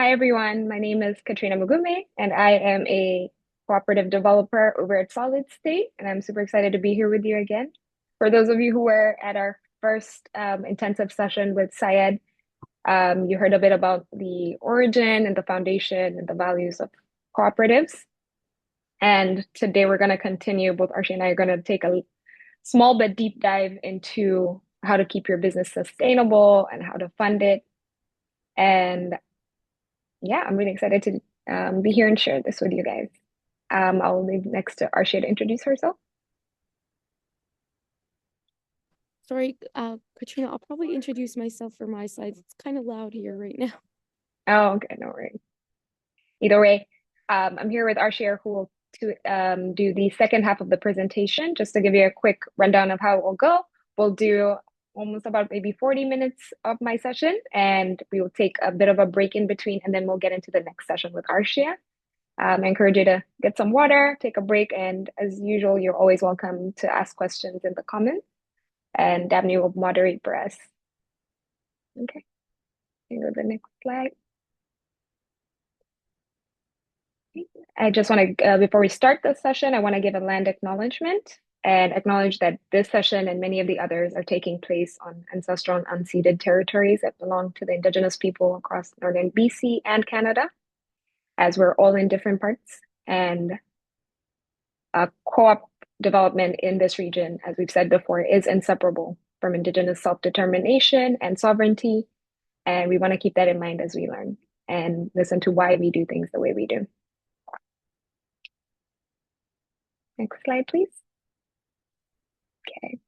Hi everyone, my name is Katrina Mugume, and I am a cooperative developer over at Solid State, and I'm super excited to be here with you again. For those of you who were at our first intensive session with Syed, you heard a bit about the origin and the foundation and the values of cooperatives. And today we're going to continue, both Arshia and I are going to take a small but deep dive into how to keep your business sustainable and how to fund it. And yeah, I'm really excited to be here and share this with you guys. I'll leave next to Arshia to introduce herself. Sorry, Katrina, I'll probably introduce myself from my side. It's kind of loud here right now. Oh, okay, no worries. Either way, I'm here with Arshia, who will do the second half of the presentation. Just to give you a quick rundown of how it will go, we'll do almost about maybe 40 minutes of my session, and we will take a bit of a break in between, and then we'll get into the next session with Arshia. I encourage you to get some water, take a break, and as usual, you're always welcome to ask questions in the comments, and Dabney will moderate for us. Okay, can go to the next slide. I just want to, before we start this session, I want to give a land acknowledgement and acknowledge that this session and many of the others are taking place on ancestral and unceded territories that belong to the Indigenous people across northern BC and Canada, as we're all in different parts. And co-op development in this region, as we've said before, is inseparable from Indigenous self-determination and sovereignty. And we want to keep that in mind as we learn and listen to why we do things the way we do. Next slide, please. Okay.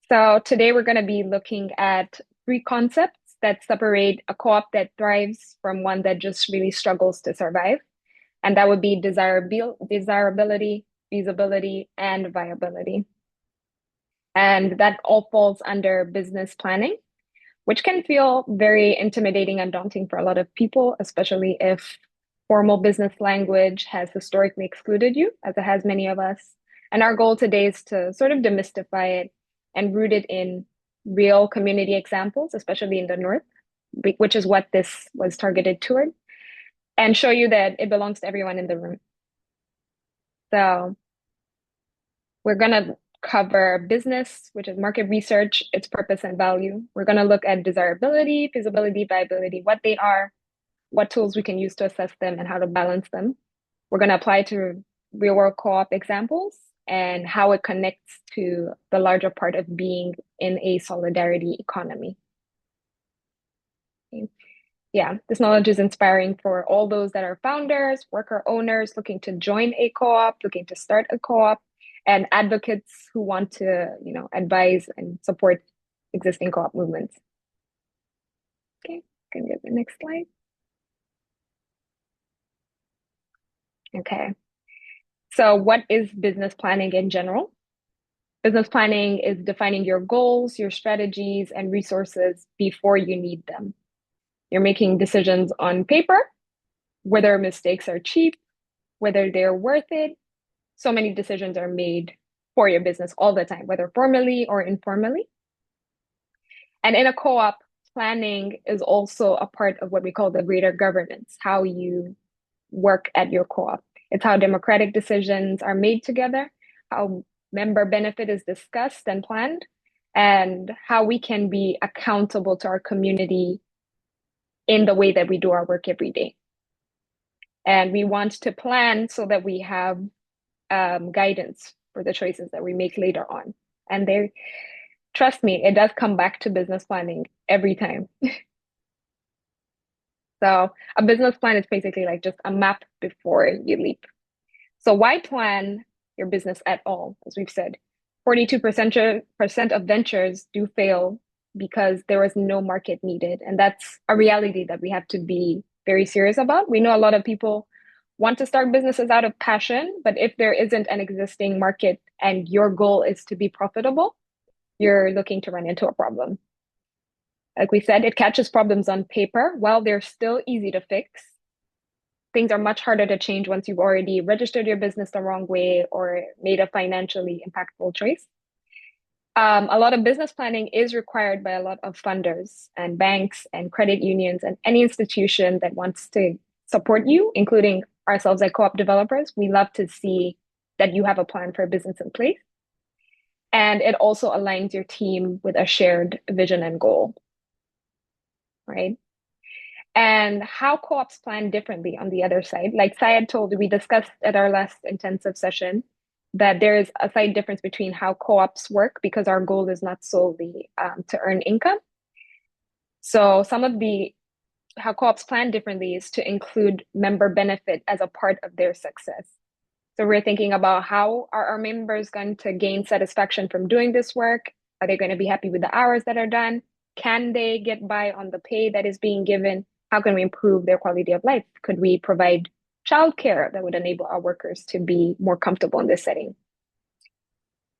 So today we're going to be looking at three concepts that separate a co-op that thrives from one that just really struggles to survive. And that would be desirability, feasibility, and viability. And that all falls under business planning, which can feel very intimidating and daunting for a lot of people, especially if formal business language has historically excluded you, as it has many of us. And our goal today is to sort of demystify it and root it in real community examples, especially in the North, which is what this was targeted toward, and show you that it belongs to everyone in the room. So we're going to cover business, which is market research, its purpose and value. We're going to look at desirability, feasibility, viability, what they are, what tools we can use to assess them, and how to balance them. We're going to apply to real world co-op examples and how it connects to the larger part of being in a solidarity economy. Okay. Yeah, this knowledge is inspiring for all those that are founders, worker owners looking to join a co-op, looking to start a co-op, and advocates who want to, advise and support existing co-op movements. Okay, can get the next slide. Okay, so what is business planning in general? Business planning is defining your goals, your strategies, and resources before you need them. You're making decisions on paper, whether mistakes are cheap, whether they're worth it. So many decisions are made for your business all the time, whether formally or informally. And in a co-op, planning is also a part of what we call the greater governance, how you work at your co-op. It's how democratic decisions are made together, how member benefit is discussed and planned, and how we can be accountable to our community in the way that we do our work every day. And we want to plan so that we have guidance for the choices that we make later on. And trust me, it does come back to business planning every time. So a business plan is basically like just a map before you leap. So why plan your business at all? As we've said, 42% of ventures do fail because there is no market needed. And that's a reality that we have to be very serious about. We know a lot of people want to start businesses out of passion, but if there isn't an existing market and your goal is to be profitable, you're looking to run into a problem. Like we said, it catches problems on paper. While they're still easy to fix, things are much harder to change once you've already registered your business the wrong way or made a financially impactful choice. A lot of business planning is required by a lot of funders and banks and credit unions and any institution that wants to support you, including ourselves like co-op developers. We love to see that you have a plan for a business in place. And it also aligns your team with a shared vision and goal, right? And how co-ops plan differently on the other side. Like Syed told, we discussed at our last intensive session that there is a slight difference between how co-ops work because our goal is not solely to earn income. So some of the how co-ops plan differently is to include member benefit as a part of their success. So we're thinking about how are our members going to gain satisfaction from doing this work? Are they going to be happy with the hours that are done? Can they get by on the pay that is being given? How can we improve their quality of life? Could we provide childcare that would enable our workers to be more comfortable in this setting?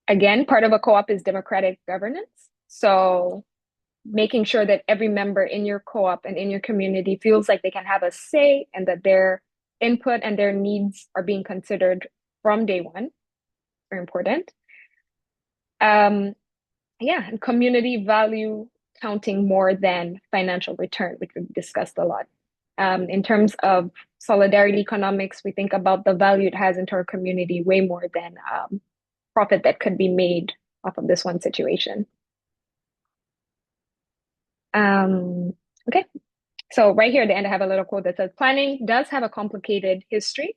Again, part of a co-op is democratic governance. So making sure that every member in your co-op and in your community feels like they can have a say and that their input and their needs are being considered from day one. Very important. Yeah, and community value counting more than financial return, which we've discussed a lot. In terms of solidarity economics, we think about the value it has into our community way more than profit that could be made off of this one situation. Okay, so right here at the end, I have a little quote that says, planning does have a complicated history.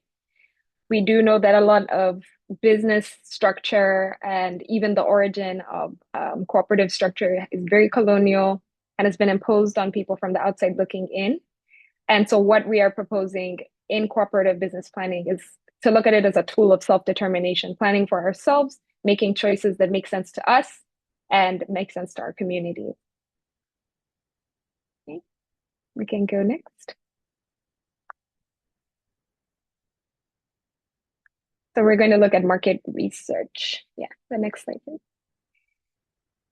We do know that a lot of business structure and even the origin of cooperative structure is very colonial and has been imposed on people from the outside looking in. And so what we are proposing in cooperative business planning is to look at it as a tool of self-determination, planning for ourselves, making choices that make sense to us and make sense to our community. Okay, we can go next. So we're going to look at market research. Yeah, the next slide, please.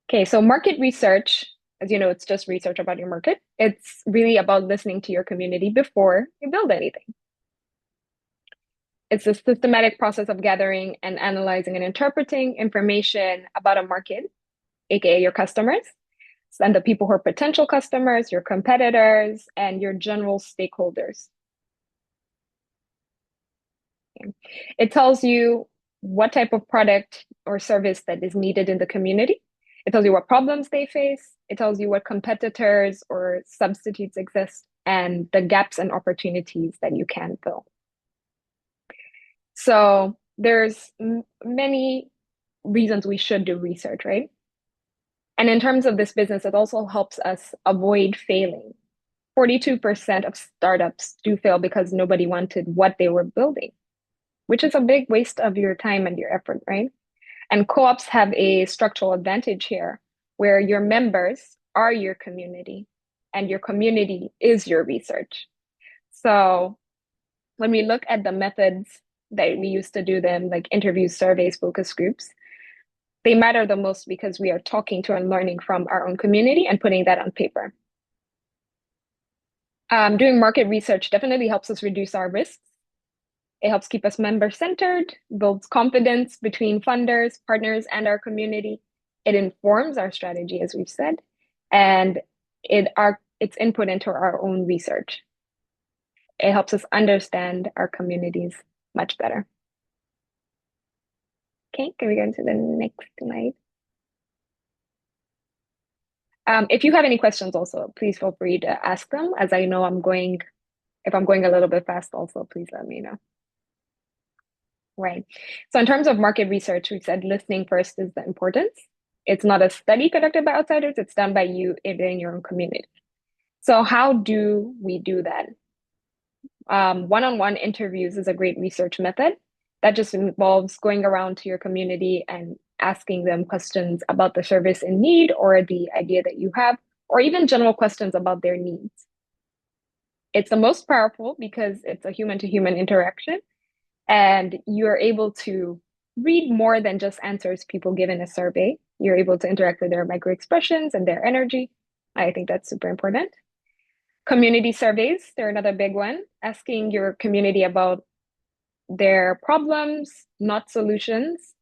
Okay, so market research, as you know, it's just research about your market. It's really about listening to your community before you build anything. It's a systematic process of gathering and analyzing and interpreting information about a market, aka your customers, and the people who are potential customers, your competitors, and your general stakeholders. It tells you what type of product or service that is needed in the community. It tells you what problems they face. It tells you what competitors or substitutes exist and the gaps and opportunities that you can fill. So there's many reasons we should do research, right? And in terms of this business, it also helps us avoid failing. 42% of startups do fail because nobody wanted what they were building, which is a big waste of your time and your effort, right? And co-ops have a structural advantage here where your members are your community and your community is your research. So when we look at the methods that we used to do them, like interviews, surveys, focus groups, they matter the most because we are talking to and learning from our own community and putting that on paper. Doing market research definitely helps us reduce our risks. It helps keep us member-centered, builds confidence between funders, partners, and our community. It informs our strategy, as we've said, and it's input into our own research. It helps us understand our communities much better. Okay, can we go into the next slide? If you have any questions also, please feel free to ask them. As I know if I'm going a little bit fast also, please let me know. Right. So in terms of market research, we said listening first is the importance. It's not a study conducted by outsiders, it's done by you in your own community. So how do we do that? One-on-one interviews is a great research method that just involves going around to your community and asking them questions about the service in need or the idea that you have, or even general questions about their needs. It's the most powerful because it's a human-to-human interaction, and you're able to read more than just answers people give in a survey. You're able to interact with their micro expressions and their energy. I think that's super important. Community surveys, they're another big one. Asking your community about their problems, not solutions.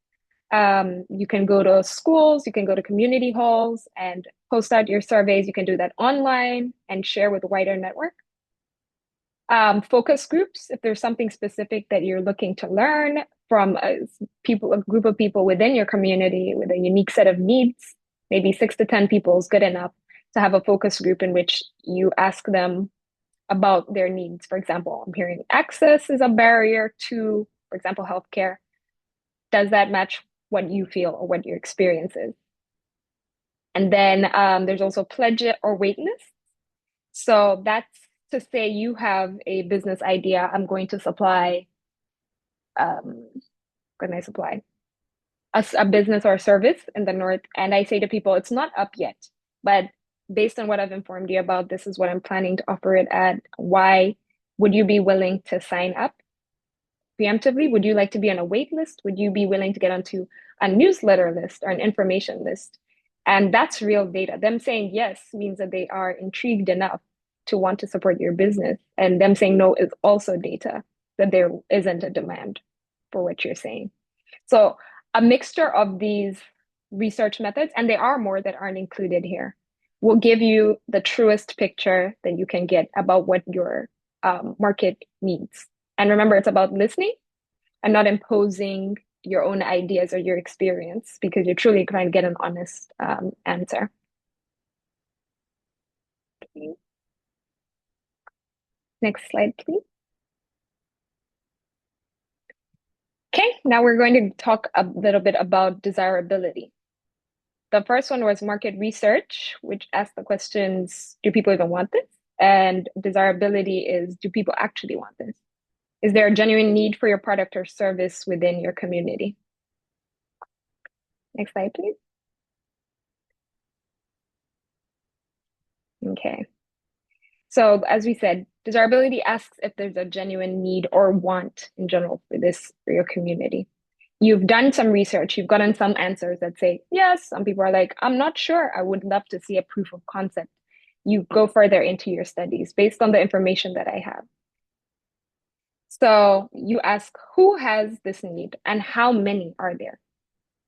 You can go to schools, you can go to community halls and post out your surveys. You can do that online and share with a wider network. Focus groups, if there's something specific that you're looking to learn from a group of people within your community with a unique set of needs, maybe 6 to 10 people is good enough to have a focus group in which you ask them about their needs. For example, I'm hearing access is a barrier to, for example, healthcare. Does that match what you feel or what your experience is? And then there's also pledge it or wait list. So that's to say you have a business idea. I'm going to supply, what can I supply? A business or a service in the North. And I say to people, it's not up yet, but based on what I've informed you about, this is what I'm planning to offer it at. Why would you be willing to sign up preemptively? Would you like to be on a wait list? Would you be willing to get onto a newsletter list or an information list? And that's real data. Them saying yes means that they are intrigued enough to want to support your business. And them saying no is also data that there isn't a demand for what you're saying. So a mixture of these research methods, and there are more that aren't included here, will give you the truest picture that you can get about what your market needs. And remember, it's about listening and not imposing your own ideas or your experience because you're truly trying to get an honest answer. Okay. Next slide, please. Okay, now we're going to talk a little bit about desirability. The first one was market research, which asked the questions, do people even want this? And desirability is, do people actually want this? Is there a genuine need for your product or service within your community? Next slide, please. Okay. So as we said, desirability asks if there's a genuine need or want in general for your community. You've done some research, you've gotten some answers that say, yes, some people are like, I'm not sure, I would love to see a proof of concept. You go further into your studies based on the information that I have. So you ask, who has this need and how many are there?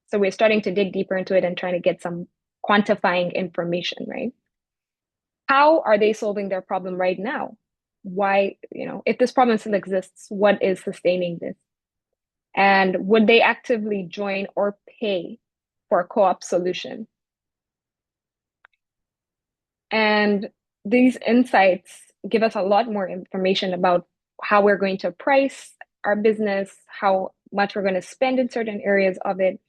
So we're starting to dig deeper into it and trying to get some quantifying information, right? How are they solving their problem right now? Why, if this problem still exists, what is sustaining this? And would they actively join or pay for a co-op solution? And these insights give us a lot more information about how we're going to price our business, how much we're going to spend in certain areas of it.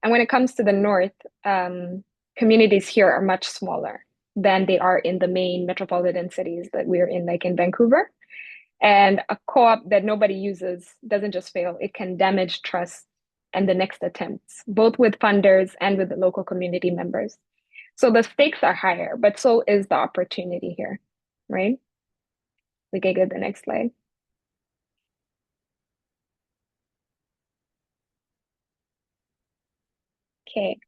And when it comes to the North, communities here are much smaller than they are in the main metropolitan cities that we're in, like in Vancouver. And a co-op that nobody uses doesn't just fail, it can damage trust and the next attempts, both with funders and with the local community members. So the stakes are higher, but so is the opportunity here, right? We can get the next slide. Okay,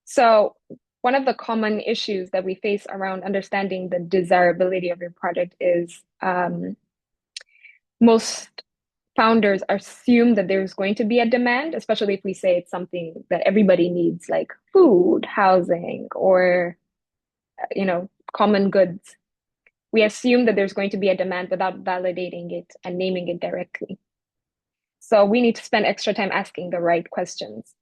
so one of the common issues that we face around understanding the desirability of your product is most founders assume that there's going to be a demand, especially if we say it's something that everybody needs, like food, housing, or common goods. We assume that there's going to be a demand without validating it and naming it directly. So we need to spend extra time asking the right questions.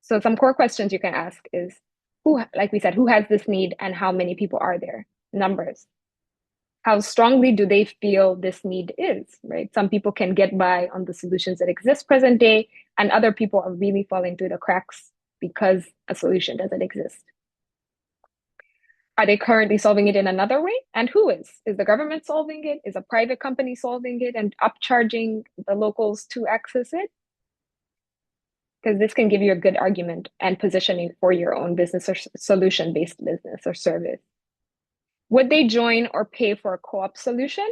So some core questions you can ask is, who, like we said, who has this need and how many people are there? Numbers. How strongly do they feel this need is, right? Some people can get by on the solutions that exist present day, and other people are really falling through the cracks because a solution doesn't exist. Are they currently solving it in another way? And who is? Is the government solving it? Is a private company solving it and upcharging the locals to access it? Because this can give you a good argument and positioning for your own business or solution-based business or service. Would they join or pay for a co-op solution?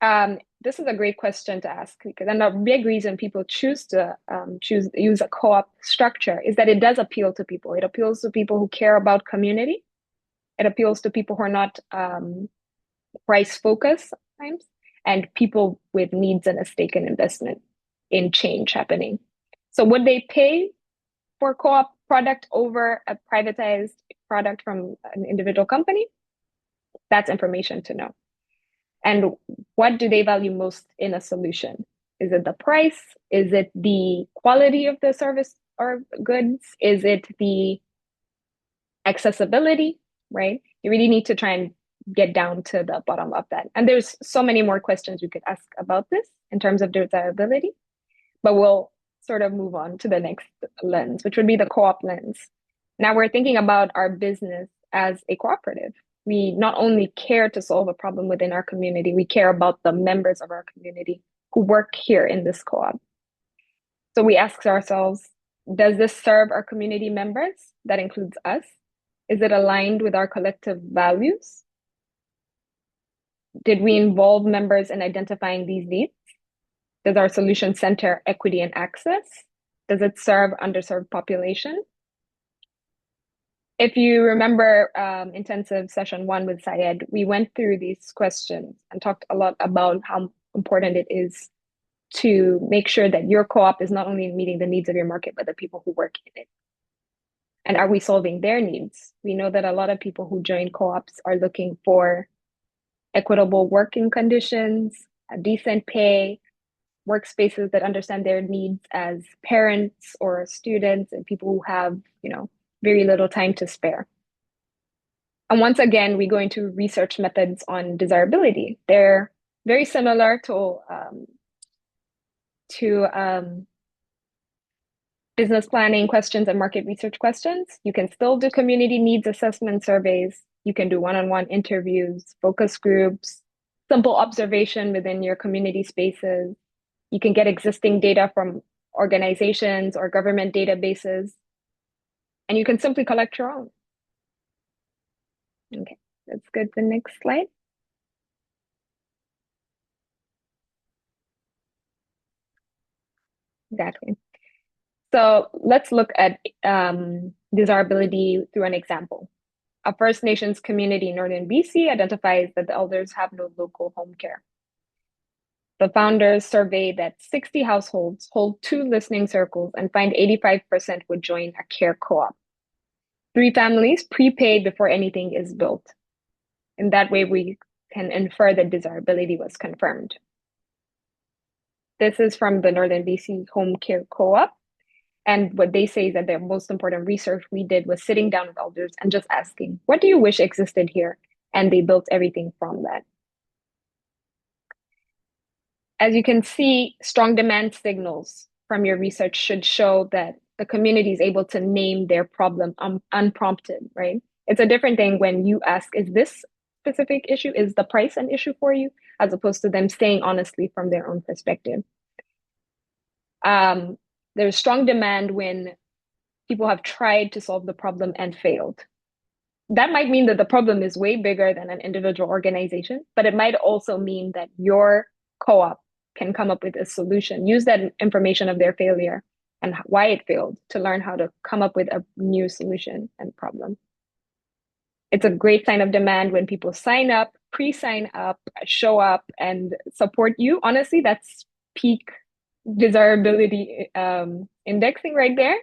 This is a great question to ask because then a big reason people choose to use a co-op structure is that it does appeal to people. It appeals to people who care about community. It appeals to people who are not price focused sometimes, and people with needs and a stake in investment in change happening. So would they pay? for co-op product over a privatized product from an individual company? That's information to know. And what do they value most in a solution? Is it the price? Is it the quality of the service or goods? Is it the accessibility, right? You really need to try and get down to the bottom of that. And there's so many more questions we could ask about this in terms of desirability, but we'll sort of move on to the next lens, which would be the co-op lens. Now we're thinking about our business as a cooperative. We not only care to solve a problem within our community, we care about the members of our community who work here in this co-op. So we ask ourselves, does this serve our community members? That includes us. Is it aligned with our collective values? Did we involve members in identifying these needs? Does our solution center equity and access? Does it serve underserved population? If you remember intensive session 1 with Syed, we went through these questions and talked a lot about how important it is to make sure that your co-op is not only meeting the needs of your market, but the people who work in it. And are we solving their needs? We know that a lot of people who join co-ops are looking for equitable working conditions, a decent pay, workspaces that understand their needs as parents or students and people who have, very little time to spare. And once again, we go into research methods on desirability. They're very similar to business planning questions and market research questions. You can still do community needs assessment surveys. You can do one-on-one interviews, focus groups, simple observation within your community spaces. You can get existing data from organizations or government databases, and you can simply collect your own. Okay, let's go to the next slide. Exactly. So let's look at desirability through an example. A First Nations community in Northern BC identifies that the elders have no local home care. The founders survey that 60 households hold 2 listening circles and find 85% would join a care co-op. 3 families prepaid before anything is built. In that way, we can infer that desirability was confirmed. This is from the Northern BC Home Care Co-op. And what they say is that the most important research we did was sitting down with elders and just asking, what do you wish existed here? And they built everything from that. As you can see, strong demand signals from your research should show that the community is able to name their problem unprompted, right? It's a different thing when you ask, is this specific issue, is the price an issue for you, as opposed to them saying honestly from their own perspective. There's strong demand when people have tried to solve the problem and failed. That might mean that the problem is way bigger than an individual organization, but it might also mean that your co-op can come up with a solution, use that information of their failure and why it failed to learn how to come up with a new solution and problem. It's a great sign of demand when people sign up, pre-sign up, show up, and support you. Honestly, that's peak desirability indexing right there.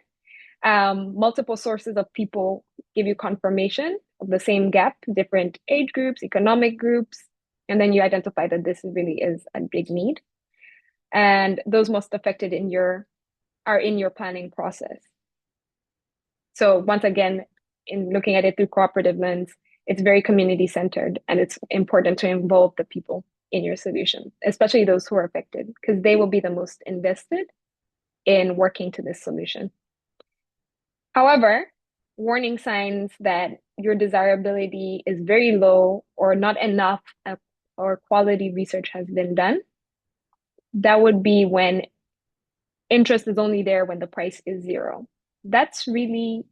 Multiple sources of people give you confirmation of the same gap, different age groups, economic groups, and then you identify that this really is a big need. And those most affected are in your planning process. So once again, in looking at it through cooperative lens, it's very community-centered, and it's important to involve the people in your solution, especially those who are affected, because they will be the most invested in working to this solution. However, warning signs that your desirability is very low or not enough or quality research has been done, that would be when interest is only there when the price is 0. That's really,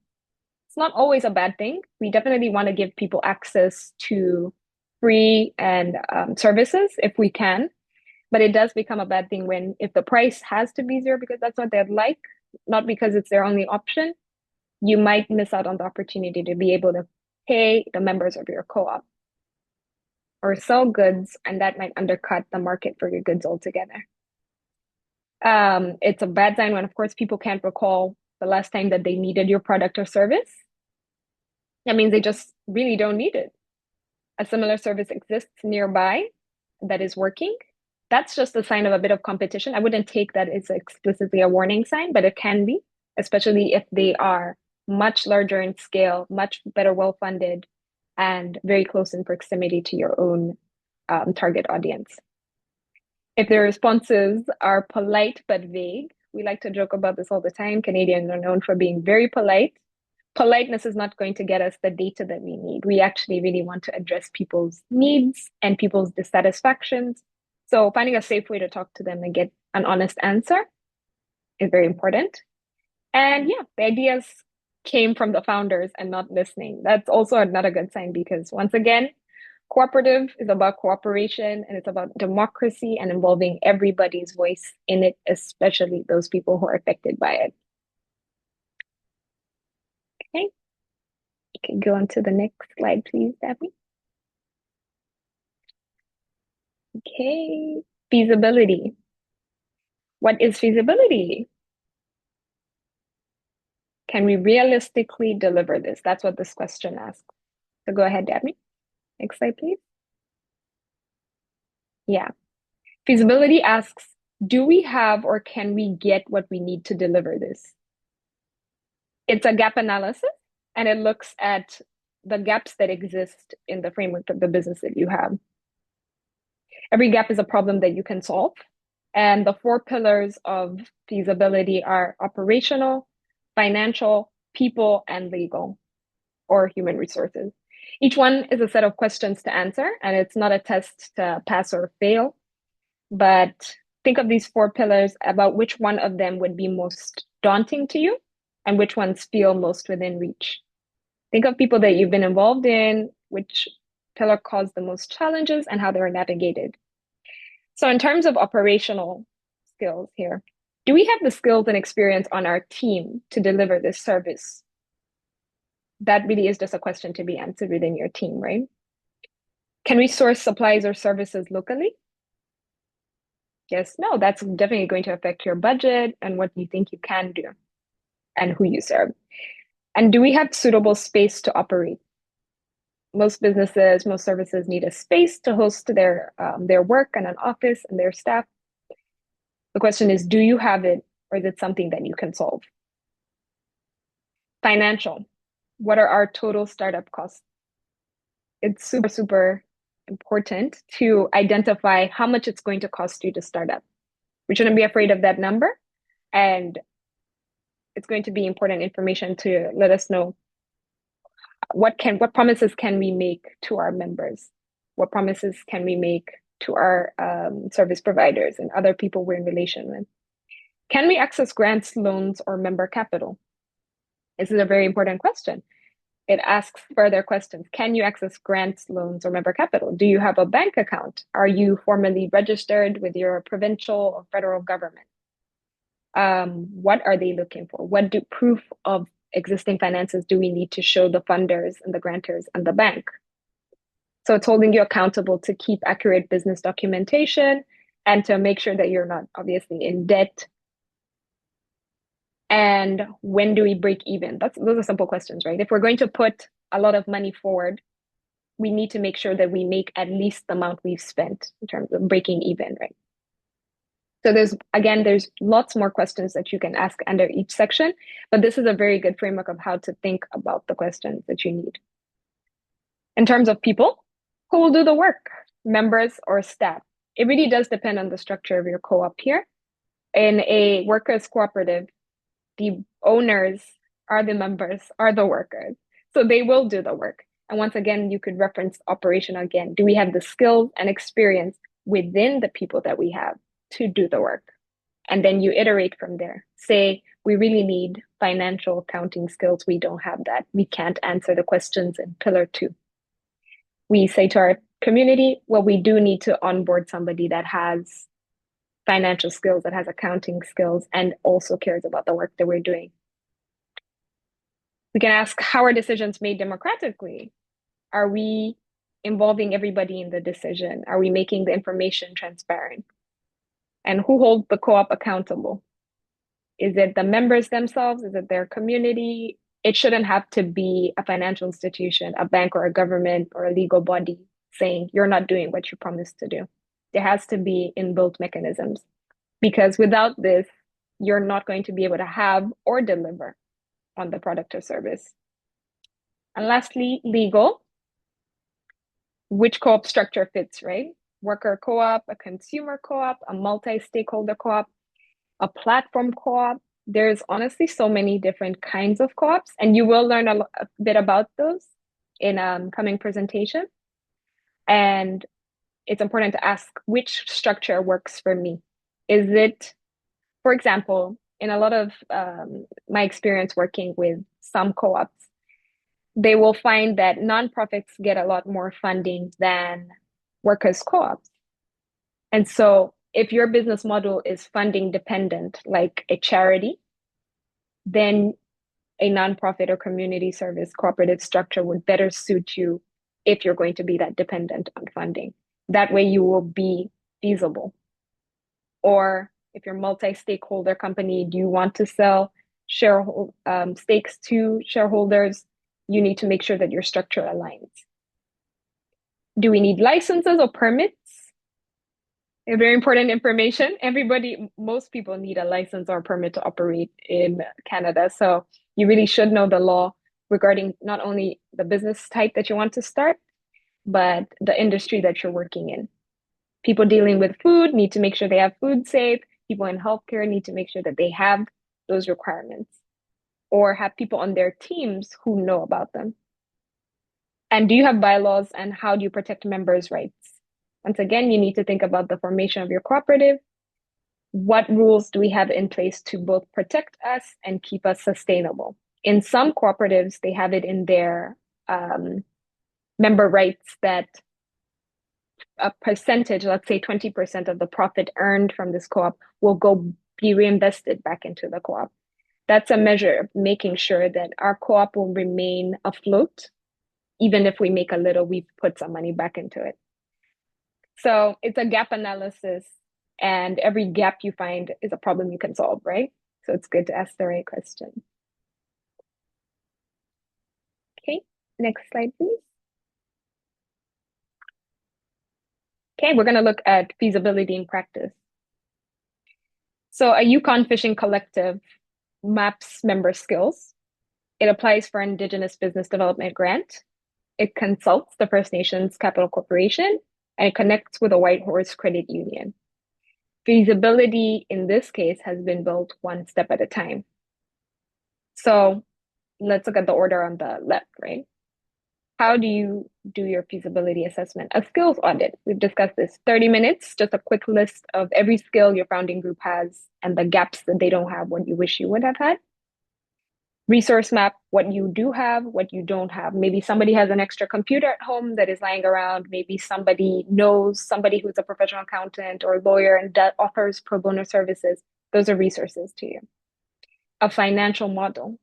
it's not always a bad thing. We definitely want to give people access to free and services if we can, but it does become a bad thing if the price has to be 0 because that's what they'd like, not because it's their only option. You might miss out on the opportunity to be able to pay the members of your co-op or sell goods, and that might undercut the market for your goods altogether. It's a bad sign when, of course, people can't recall the last time that they needed your product or service. That means they just really don't need it. A similar service exists nearby that is working. That's just a sign of a bit of competition. I wouldn't take that as explicitly a warning sign, but it can be, especially if they are much larger in scale, much better well-funded, and very close in proximity to your own target audience. If their responses are polite but vague, we like to joke about this all the time. Canadians are known for being very polite. Politeness is not going to get us the data that we need. We actually really want to address people's needs and people's dissatisfactions. So finding a safe way to talk to them and get an honest answer is very important. And yeah, the ideas came from the founders and not listening. That's also not a good sign because once again, cooperative is about cooperation and it's about democracy and involving everybody's voice in it, especially those people who are affected by it. Okay, you can go on to the next slide, please, Daphne. Okay, feasibility. What is feasibility? Can we realistically deliver this? That's what this question asks. So go ahead, Daphne. Next slide, please. Yeah. Feasibility asks, do we have or can we get what we need to deliver this? It's a gap analysis and it looks at the gaps that exist in the framework of the business that you have. Every gap is a problem that you can solve. And the 4 pillars of feasibility are operational, financial, people, and legal, or human resources. Each one is a set of questions to answer, and it's not a test to pass or fail. But think of these 4 pillars about which one of them would be most daunting to you and which ones feel most within reach. Think of people that you've been involved in, which pillar caused the most challenges and how they were navigated. So in terms of operational skills here, do we have the skills and experience on our team to deliver this service? That really is just a question to be answered within your team, right? Can we source supplies or services locally? Yes, no, that's definitely going to affect your budget and what you think you can do and who you serve. And do we have suitable space to operate? Most businesses, most services need a space to host their work and an office and their staff. The question is, do you have it or is it something that you can solve? Financial. What are our total startup costs? It's super, super important to identify how much it's going to cost you to start up. We shouldn't be afraid of that number. And it's going to be important information to let us know what promises can we make to our members? What promises can we make to our service providers and other people we're in relation with? Can we access grants, loans, or member capital? This is a very important question. It asks further questions. Can you access grants, loans, or member capital? Do you have a bank account? Are you formally registered with your provincial or federal government? What are they looking for? What proof of existing finances do we need to show the funders and the grantors and the bank? So it's holding you accountable to keep accurate business documentation and to make sure that you're not obviously in debt. And when do we break even? Those are simple questions, right? If we're going to put a lot of money forward, we need to make sure that we make at least the amount we've spent in terms of breaking even, right? So there's lots more questions that you can ask under each section, but this is a very good framework of how to think about the questions that you need. In terms of people, who will do the work, members or staff? It really does depend on the structure of your co-op here. In a workers' cooperative, the owners are the members, are the workers. So they will do the work. And once again, you could reference operation again. Do we have the skills and experience within the people that we have to do the work? And then you iterate from there. Say, we really need financial accounting skills. We don't have that. We can't answer the questions in pillar 2. We say to our community, well, we do need to onboard somebody that has financial skills, that has accounting skills, and also cares about the work that we're doing. We can ask, how are decisions made democratically? Are we involving everybody in the decision? Are we making the information transparent? And who holds the co-op accountable? Is it the members themselves? Is it their community? It shouldn't have to be a financial institution, a bank or a government or a legal body saying you're not doing what you promised to do. There has to be inbuilt mechanisms because without this, you're not going to be able to have or deliver on the product or service. And lastly, legal, which co-op structure fits, right? Worker co-op, a consumer co-op, a multi-stakeholder co-op, a platform co-op. There's honestly so many different kinds of co-ops, and you will learn a bit about those in coming presentation. And it's important to ask which structure works for me. Is it, for example, in a lot of my experience working with some co-ops, they will find that nonprofits get a lot more funding than workers' co-ops. And so if your business model is funding dependent, like a charity, then a nonprofit or community service cooperative structure would better suit you if you're going to be that dependent on funding. That way you will be feasible. Or if you're a multi-stakeholder company, do you want to sell stakes to shareholders? You need to make sure that your structure aligns. Do we need licenses or permits? Very important information. Most people need a license or permit to operate in Canada. So you really should know the law regarding not only the business type that you want to start, but the industry that you're working in. People dealing with food need to make sure they have food safe. People in healthcare need to make sure that they have those requirements or have people on their teams who know about them. And do you have bylaws and how do you protect members' rights? Once again, you need to think about the formation of your cooperative. What rules do we have in place to both protect us and keep us sustainable? In some cooperatives, they have it in their member rights that a percentage, let's say 20% of the profit earned from this co-op will be reinvested back into the co-op. That's a measure of making sure that our co-op will remain afloat. Even if we make a little, we've put some money back into it. So it's a gap analysis, and every gap you find is a problem you can solve, right? So it's good to ask the right question. Okay, next slide, please. Okay, we're going to look at feasibility in practice. So a Yukon Fishing Collective maps member skills. It applies for an Indigenous Business Development Grant. It consults the First Nations Capital Corporation, and it connects with a Whitehorse Credit Union. Feasibility in this case has been built one step at a time. So let's look at the order on the left, right? How do you do your feasibility assessment? A skills audit. We've discussed this. 30 minutes, just a quick list of every skill your founding group has and the gaps that they don't have, what you wish you would have had. Resource map, what you do have, what you don't have. Maybe somebody has an extra computer at home that is lying around. Maybe somebody knows somebody who's a professional accountant or lawyer and that offers pro bono services. Those are resources to you. A financial model.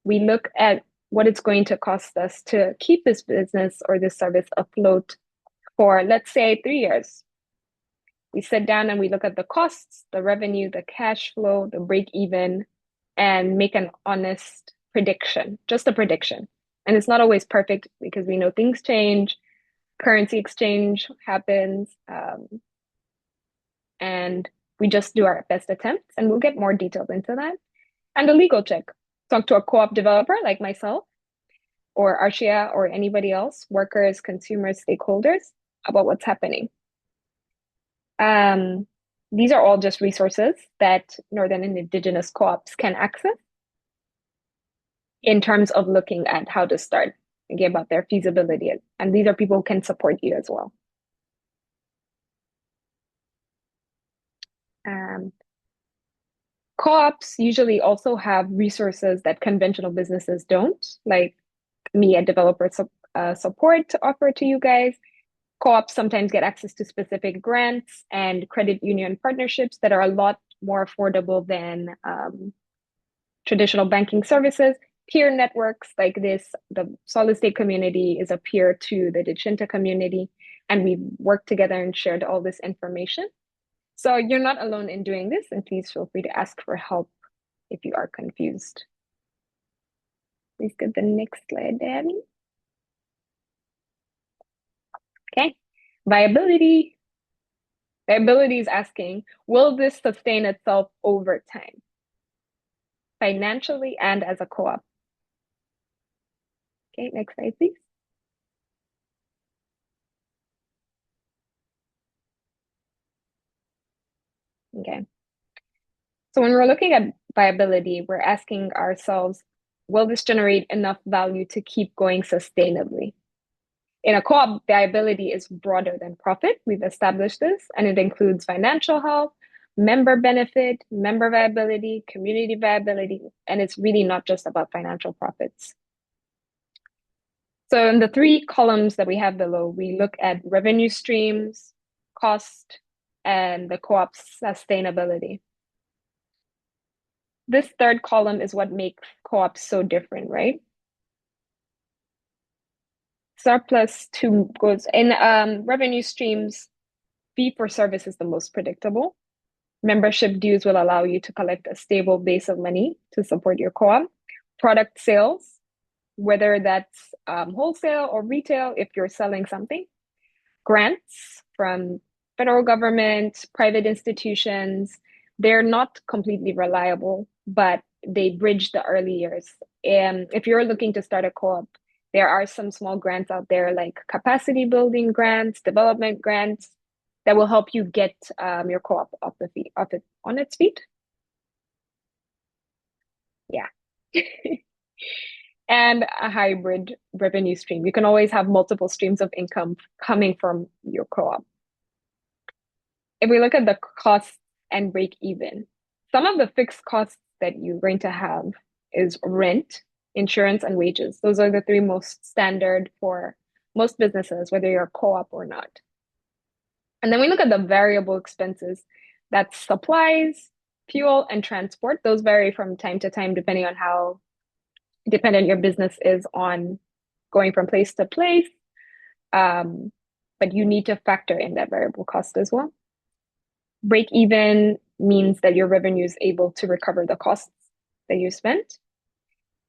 We look at what it's going to cost us to keep this business or this service afloat for, let's say, 3 years. We sit down and we look at the costs, the revenue, the cash flow, the break even, and make an honest prediction, just a prediction. And it's not always perfect because we know things change, currency exchange happens, and we just do our best attempts, and we'll get more details into that. And a legal check. Talk to a co-op developer like myself, or Arshia, or anybody else, workers, consumers, stakeholders, about what's happening. These are all just resources that Northern and Indigenous co-ops can access in terms of looking at how to start, thinking about their feasibility. And these are people who can support you as well. Co-ops usually also have resources that conventional businesses don't, like me, a developer support to offer to you guys. Co-ops sometimes get access to specific grants and credit union partnerships that are a lot more affordable than traditional banking services. Peer networks like this, the Solid State community is a peer to the Dechinta community, and we've worked together and shared all this information. So you're not alone in doing this, and please feel free to ask for help if you are confused. Please get the next slide, Abby. Okay, viability. Viability is asking, will this sustain itself over time, financially and as a co-op? Okay, next slide, please. Okay. So when we're looking at viability, we're asking ourselves, will this generate enough value to keep going sustainably? In a co-op, viability is broader than profit. We've established this, and it includes financial health, member benefit, member viability, community viability, and it's really not just about financial profits. So in the three columns that we have below, we look at revenue streams, cost, and the co-op's sustainability. This third column is what makes co-ops so different, right? Surplus to goods. In revenue streams, fee for service is the most predictable. Membership dues will allow you to collect a stable base of money to support your co-op. Product sales, whether that's wholesale or retail, if you're selling something. Grants from federal government, private institutions, they're not completely reliable, but they bridge the early years. And if you're looking to start a co-op, there are some small grants out there like capacity building grants, development grants that will help you get your co-op on its feet. Yeah. And a hybrid revenue stream. You can always have multiple streams of income coming from your co-op. If we look at the costs and break even, some of the fixed costs that you're going to have is rent, insurance, and wages. Those are the three most standard for most businesses, whether you're a co-op or not. And then we look at the variable expenses. That's supplies, fuel, and transport. Those vary from time to time depending on how dependent your business is on going from place to place. But you need to factor in that variable cost as well. Break even means that your revenue is able to recover the costs that you spent.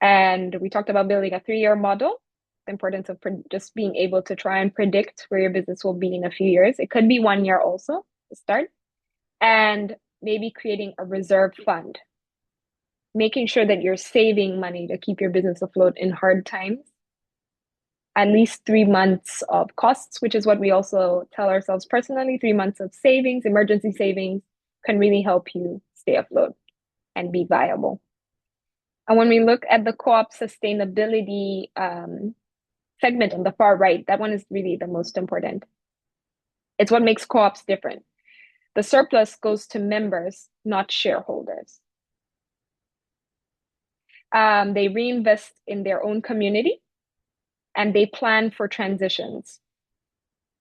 And we talked about building a 3-year model, the importance of just being able to try and predict where your business will be in a few years. It could be 1 year also to start. And maybe creating a reserve fund, making sure that you're saving money to keep your business afloat in hard times. At least 3 months of costs, which is what we also tell ourselves personally. 3 months of savings, emergency savings, can really help you stay afloat and be viable. And when we look at the co-op sustainability segment on the far right, that one is really the most important. It's what makes co-ops different. The surplus goes to members, not shareholders. They reinvest in their own community and they plan for transitions.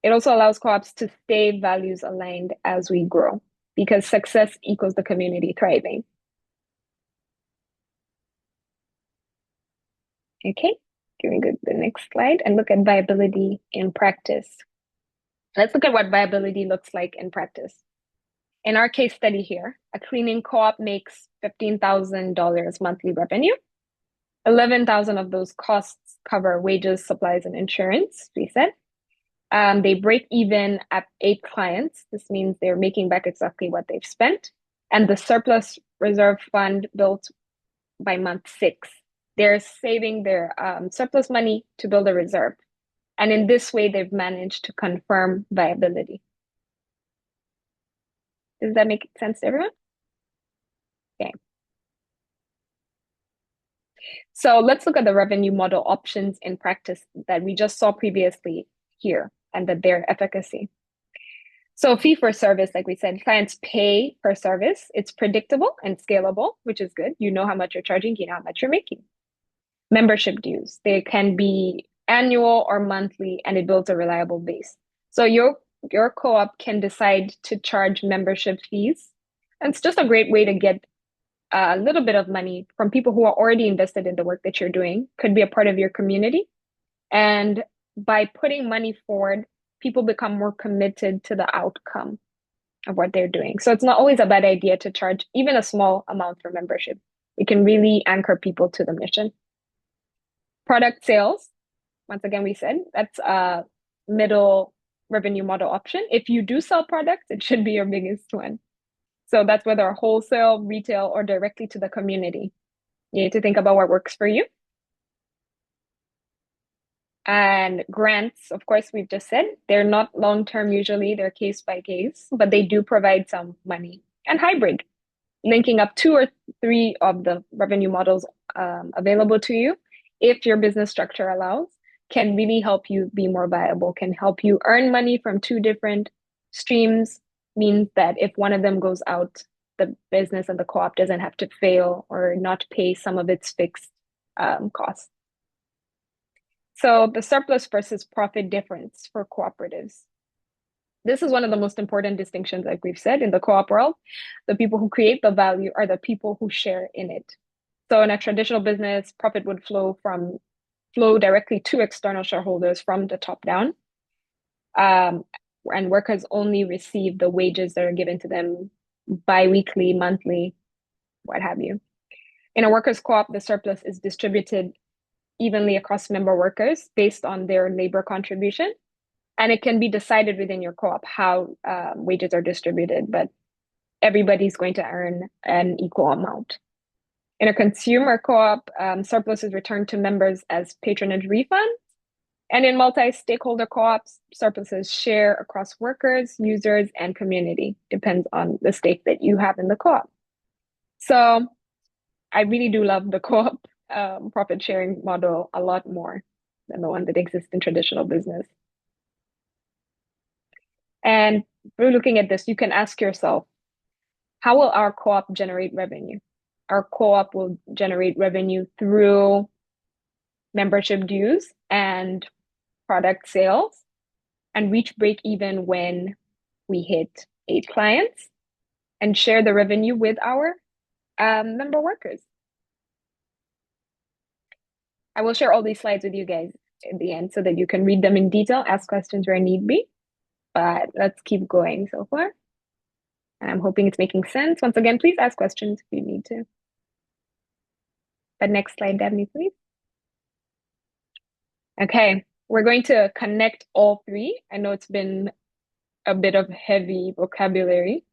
It also allows co-ops to stay values aligned as we grow because success equals the community thriving. Okay, can we go to the next slide and look at viability in practice? Let's look at what viability looks like in practice. In our case study here, a cleaning co-op makes $15,000 monthly revenue. 11,000 of those costs cover wages, supplies, and insurance, we said. They break even at 8 clients. This means they're making back exactly what they've spent. And the surplus reserve fund built by month 6. They're saving their surplus money to build a reserve. And in this way, they've managed to confirm viability. Does that make sense to everyone? Okay. So let's look at the revenue model options in practice that we just saw previously here and that their efficacy. So fee for service, like we said, clients pay per service. It's predictable and scalable, which is good. You know how much you're charging, you know how much you're making. Membership dues, they can be annual or monthly, and it builds a reliable base. So your co-op can decide to charge membership fees. And it's just a great way to get a little bit of money from people who are already invested in the work that you're doing, could be a part of your community. And by putting money forward, people become more committed to the outcome of what they're doing. So it's not always a bad idea to charge even a small amount for membership It can really anchor people to the mission. Product sales, once again, we said that's a middle revenue model option. If you do sell products, it should be your biggest one. So that's whether wholesale, retail, or directly to the community. You need to think about what works for you. And grants, of course, we've just said, they're not long-term usually, they're case by case, but they do provide some money. And hybrid, linking up 2 or 3 of the revenue models available to you, if your business structure allows, can really help you be more viable, can help you earn money from 2 different streams, means that if one of them goes out, the business and the co-op doesn't have to fail or not pay some of its fixed costs. So the surplus versus profit difference for cooperatives. This is one of the most important distinctions, like we've said, in the co-op world. The people who create the value are the people who share in it. So in a traditional business, profit would flow directly to external shareholders from the top down. And workers only receive the wages that are given to them bi-weekly, monthly, what have you. In a workers' co-op, the surplus is distributed evenly across member workers based on their labor contribution. And it can be decided within your co-op how wages are distributed, but everybody's going to earn an equal amount. In a consumer co-op, surplus is returned to members as patronage refunds. And in multi-stakeholder co-ops, surpluses share across workers, users, and community. Depends on the stake that you have in the co-op. So I really do love the co-op profit sharing model a lot more than the one that exists in traditional business. And through looking at this, you can ask yourself, how will our co-op generate revenue? Our co-op will generate revenue through membership dues and product sales and reach break even when we hit 8 clients and share the revenue with our member workers. I will share all these slides with you guys at the end so that you can read them in detail, ask questions where need be. But let's keep going so far. And I'm hoping it's making sense. Once again, please ask questions if you need to. But next slide, Dabney, please. Okay, we're going to connect all 3. I know it's been a bit of heavy vocabulary,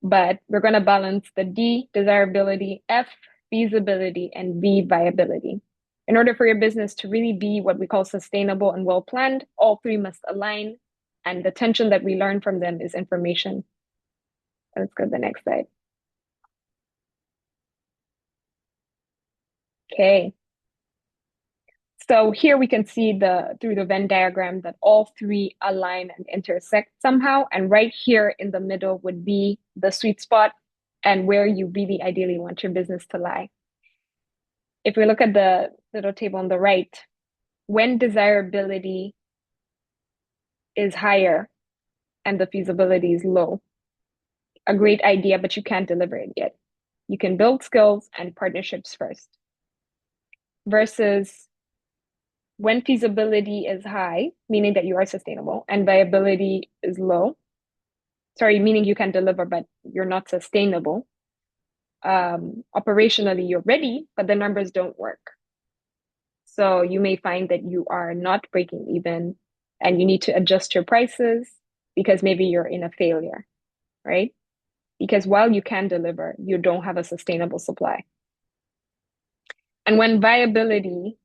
but we're going to balance the D, desirability, F, feasibility, and V, viability. In order for your business to really be what we call sustainable and well-planned, all 3 must align, and the tension that we learn from them is information. Let's go to the next slide. Okay. So here we can see through the Venn diagram that all 3 align and intersect somehow. And right here in the middle would be the sweet spot and where you really ideally want your business to lie. If we look at the little table on the right, when desirability is higher and the feasibility is low, a great idea, but you can't deliver it yet. You can build skills and partnerships first. Versus when feasibility is high, meaning that you are sustainable, and viability is low, meaning you can deliver, but you're not sustainable. Operationally, you're ready, but the numbers don't work. So you may find that you are not breaking even and you need to adjust your prices because maybe you're in a failure, right? Because while you can deliver, you don't have a sustainable supply. And when viability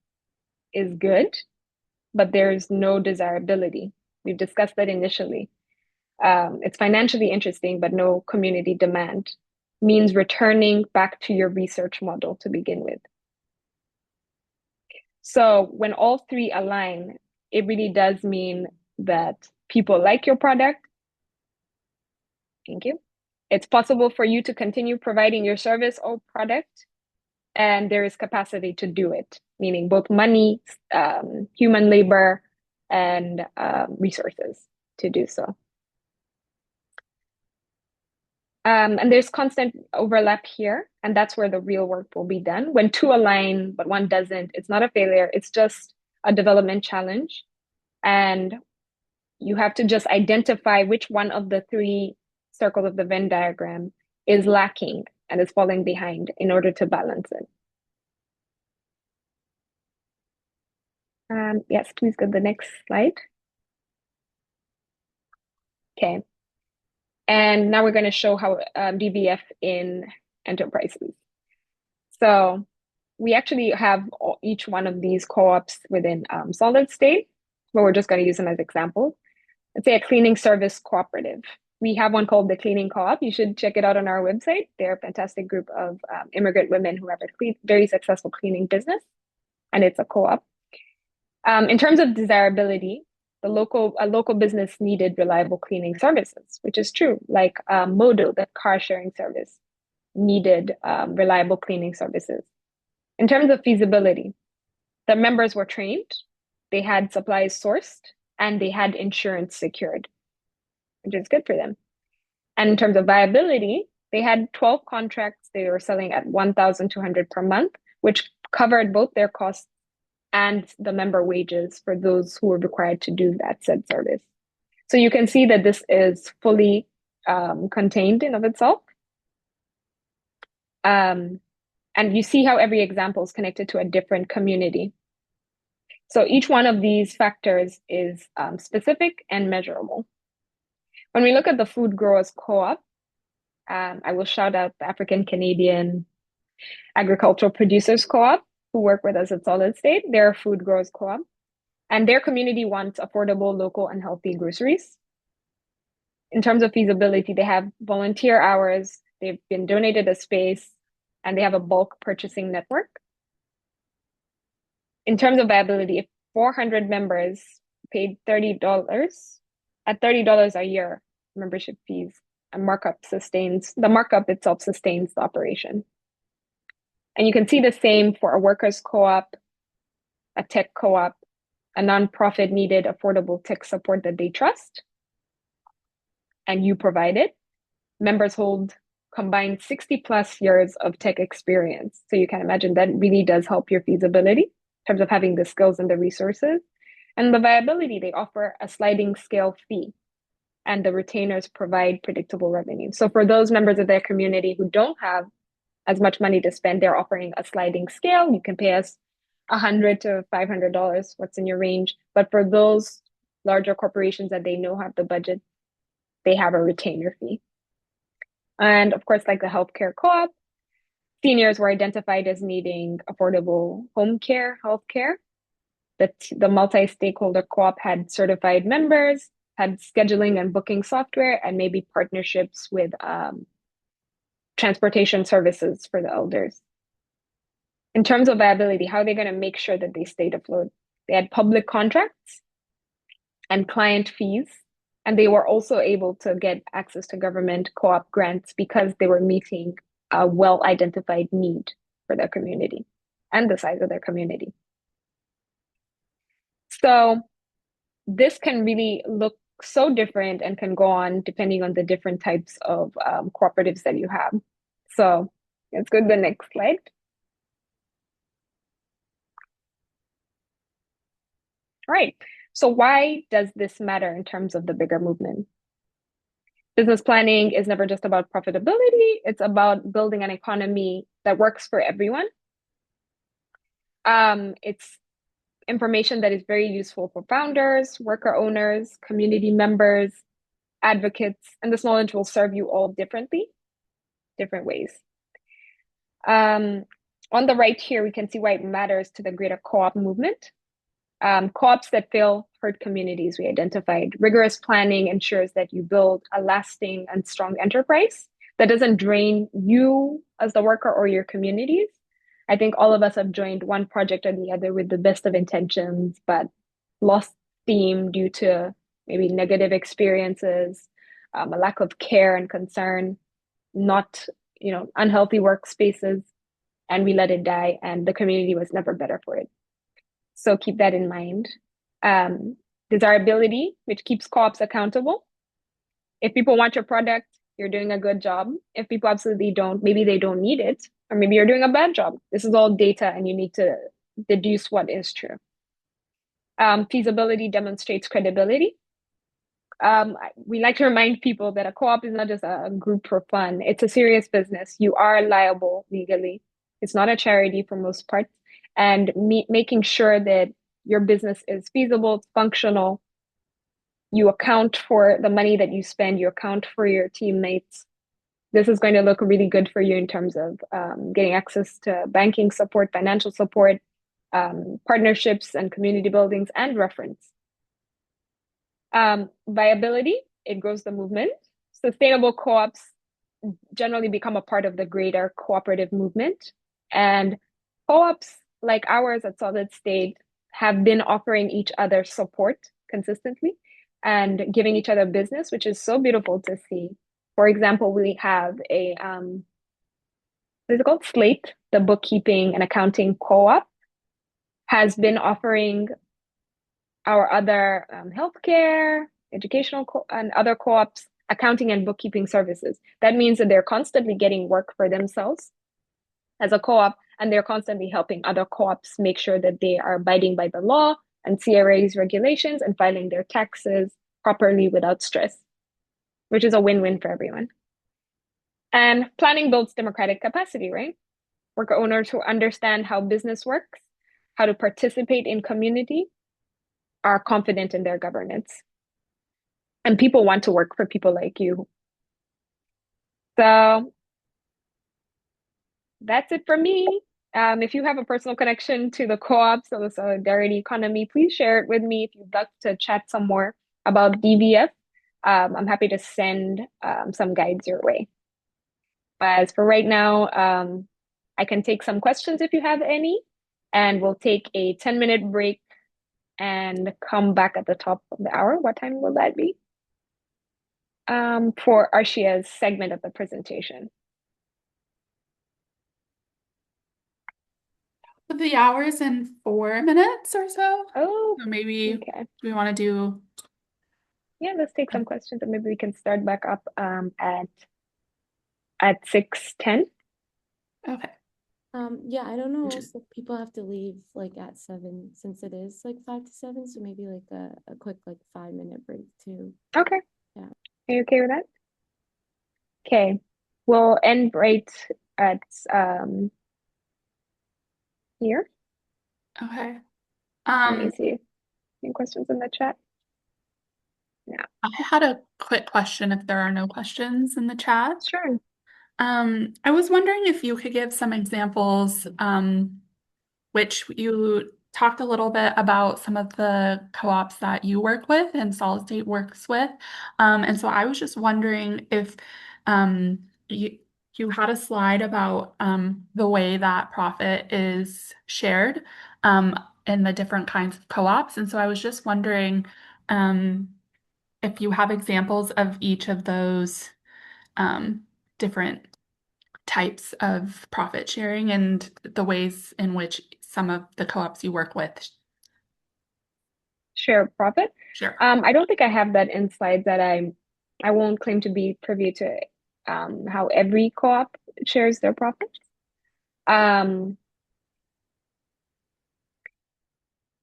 is good, but there's no desirability, we've discussed that initially. It's financially interesting, but no community demand, means returning back to your research model to begin with. So when all 3 align, it really does mean that people like your product. Thank you. It's possible for you to continue providing your service or product, and there is capacity to do it, meaning both money, human labor, and resources to do so. And there's constant overlap here, and that's where the real work will be done. When 2 align, but 1 doesn't, it's not a failure, it's just a development challenge. And you have to just identify which one of the 3 circles of the Venn diagram is lacking and is falling behind in order to balance it. Yes, please go to the next slide. Okay. And now we're going to show how DVF in enterprises. So we actually have each one of these co-ops within solid state, but we're just going to use them as examples. Let's say a cleaning service cooperative. We have one called the Cleaning Co-op. You should check it out on our website. They're a fantastic group of immigrant women who have a very successful cleaning business, and it's a co-op. In terms of desirability, a local business needed reliable cleaning services, which is true. Like Modo, the car sharing service, needed reliable cleaning services. In terms of feasibility, the members were trained, they had supplies sourced, and they had insurance secured, which is good for them. And in terms of viability, they had 12 contracts they were selling at 1,200 per month, which covered both their costs and the member wages for those who were required to do that said service. So you can see that this is fully contained in of itself. And you see how every example is connected to a different community. So each one of these factors is specific and measurable. When we look at the Food Growers Co-op, I will shout out the African Canadian Agricultural Producers Co-op, who work with us at Solid State. They're a food growers co-op, and their community wants affordable, local, and healthy groceries. In terms of feasibility, they have volunteer hours, they've been donated a space, and they have a bulk purchasing network. In terms of viability, if 400 members paid $30, at $30 a year membership fees, the markup itself sustains the operation. And you can see the same for a workers co-op, a tech co-op, a nonprofit needed affordable tech support that they trust, and you provide it. Members hold combined 60 plus years of tech experience. So you can imagine that really does help your feasibility in terms of having the skills and the resources. And the viability, they offer a sliding scale fee, and the retainers provide predictable revenue. So for those members of their community who don't have as much money to spend, they're offering a sliding scale. You can pay us $100 to $500, what's in your range. But for those larger corporations that they know have the budget, they have a retainer fee. And of course, like the healthcare co-op, seniors were identified as needing affordable home care, healthcare. The multi-stakeholder co-op had certified members, had scheduling and booking software, and maybe partnerships with transportation services for the elders. In terms of viability, how are they going to make sure that they stayed afloat? They had public contracts and client fees, and they were also able to get access to government co-op grants because they were meeting a well-identified need for their community and the size of their community. So this can really look so different and can go on depending on the different types of cooperatives that you have. So let's go to the next slide. All right. So why does this matter in terms of the bigger movement? Business planning is never just about profitability. It's about building an economy that works for everyone. It's information that is very useful for founders, worker owners, community members, advocates, and this knowledge will serve you all differently, different ways. On the right here, we can see why it matters to the greater co-op movement. Co-ops that fail hurt communities, we identified. Rigorous planning ensures that you build a lasting and strong enterprise that doesn't drain you as the worker or your communities. I think all of us have joined one project or the other with the best of intentions, but lost steam due to maybe negative experiences, a lack of care and concern, not, unhealthy workspaces, and we let it die, and the community was never better for it. So keep that in mind. Desirability, which keeps co-ops accountable. If people want your product, you're doing a good job. If people absolutely don't, maybe they don't need it, or maybe you're doing a bad job. This is all data and you need to deduce what is true. Feasibility demonstrates credibility. we like to remind people that a co-op is not just a group for fun. It's a serious business. You are liable legally. It's not a charity for most parts. And making sure that your business is feasible, functional, you account for the money that you spend, you account for your teammates. This is going to look really good for you in terms of getting access to banking support, financial support, partnerships and community buildings, and reference. Viability, it grows the movement. Sustainable co-ops generally become a part of the greater cooperative movement. And co-ops like ours at Solid State have been offering each other support consistently and giving each other business, which is so beautiful to see. For example, we have a what is it called? Slate, the bookkeeping and accounting co-op, has been offering our other healthcare, educational and other co-ops accounting and bookkeeping services. That means that they're constantly getting work for themselves as a co-op, and they're constantly helping other co-ops make sure that they are abiding by the law and CRA's regulations and filing their taxes properly without stress, which is a win-win for everyone. And planning builds democratic capacity, right? Worker owners who understand how business works, how to participate in community, are confident in their governance. And people want to work for people like you. So that's it for me. If you have a personal connection to the co-ops or the solidarity economy, please share it with me. If you'd like to chat some more about DVF, I'm happy to send some guides your way. But as for right now, I can take some questions if you have any, and we'll take a 10-minute break and come back at the top of the hour. What time will that be? For Arshia's segment of the presentation. The hour's in 4 minutes or so. Oh, So maybe okay. we want to do. Yeah, let's take some questions and maybe we can start back up at 6:10. Okay. Yeah, I don't know if people have to leave like at 7 since it is like 5 to 7, so maybe like a quick like 5-minute break too. Okay. Yeah. Are you okay with that? Okay. We'll end right at here. Okay. Let me see. Any questions in the chat? Yeah. I had a quick question if there are no questions in the chat. Sure. I was wondering if you could give some examples, which you talked a little bit about some of the co-ops that you work with and Solid State works with. And so I was just wondering if you had a slide about the way that profit is shared in the different kinds of co-ops. And so I was just wondering if you have examples of each of those different types of profit sharing and the ways in which some of the co-ops you work with Share profit. share. I don't think I have that in slides that I won't claim to be privy to how every co-op shares their profits.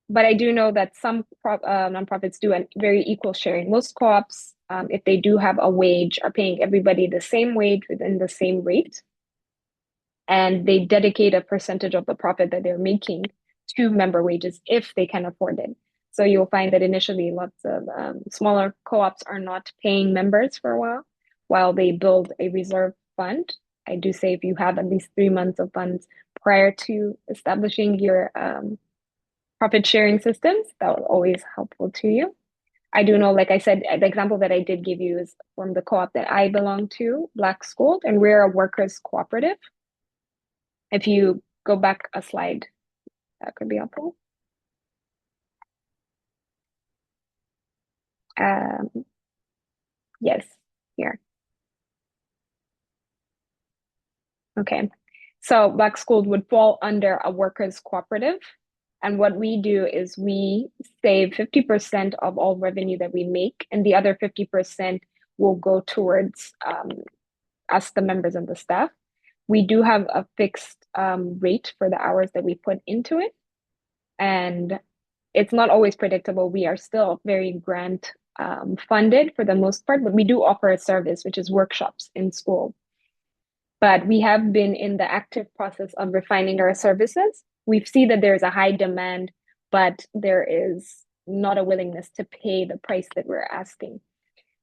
But I do know that some nonprofits do a very equal sharing. Most co-ops, if they do have a wage, are paying everybody the same wage within the same rate. And they dedicate a percentage of the profit that they're making to member wages if they can afford it. So you'll find that initially lots of smaller co-ops are not paying members for a while they build a reserve fund. I do say if you have at least 3 months of funds prior to establishing your profit sharing systems, that was always helpful to you. I do know, like I said, the example that I did give you is from the co-op that I belong to, Black School, and we're a workers cooperative. If you go back a slide, that could be helpful. Yes, here. Okay. So Black School would fall under a workers cooperative. And what we do is we save 50% of all revenue that we make, and the other 50% will go towards us, the members and the staff. We do have a fixed rate for the hours that we put into it. And it's not always predictable. We are still very grant funded for the most part, but we do offer a service, which is workshops in school. But we have been in the active process of refining our services. We see that there's a high demand, but there is not a willingness to pay the price that we're asking.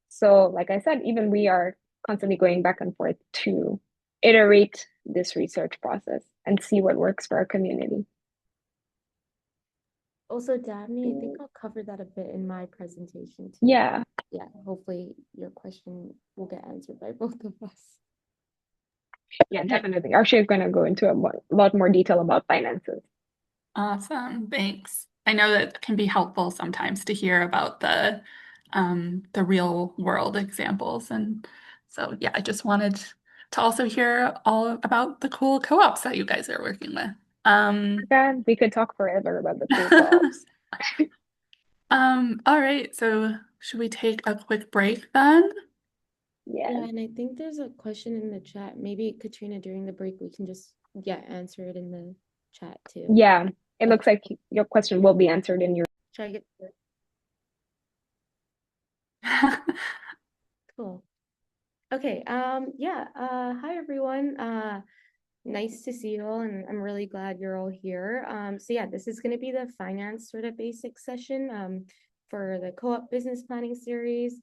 So, like I said, even we are constantly going back and forth to iterate this research process and see what works for our community. Also, Dabney, I think I'll cover that a bit in my presentation too. Yeah. Yeah, hopefully your question will get answered by both of us. Yeah, definitely. Arshia is going to go into a lot more detail about finances. Awesome, thanks. I know that it can be helpful sometimes to hear about the real world examples. And so yeah, I just wanted to also hear all about the cool co-ops that you guys are working with. Yeah, we could talk forever about the cool co-ops. All right, so should we take a quick break then? Yeah. Yeah, and I think there's a question in the chat. Maybe Katrina, during the break, we can just answer it in the chat too. Yeah, it looks like your question will be answered in your. Try to get cool. Okay, hi everyone. Nice to see you all, and I'm really glad you're all here. So yeah, this is going to be the finance sort of basic session for the co-op business planning series.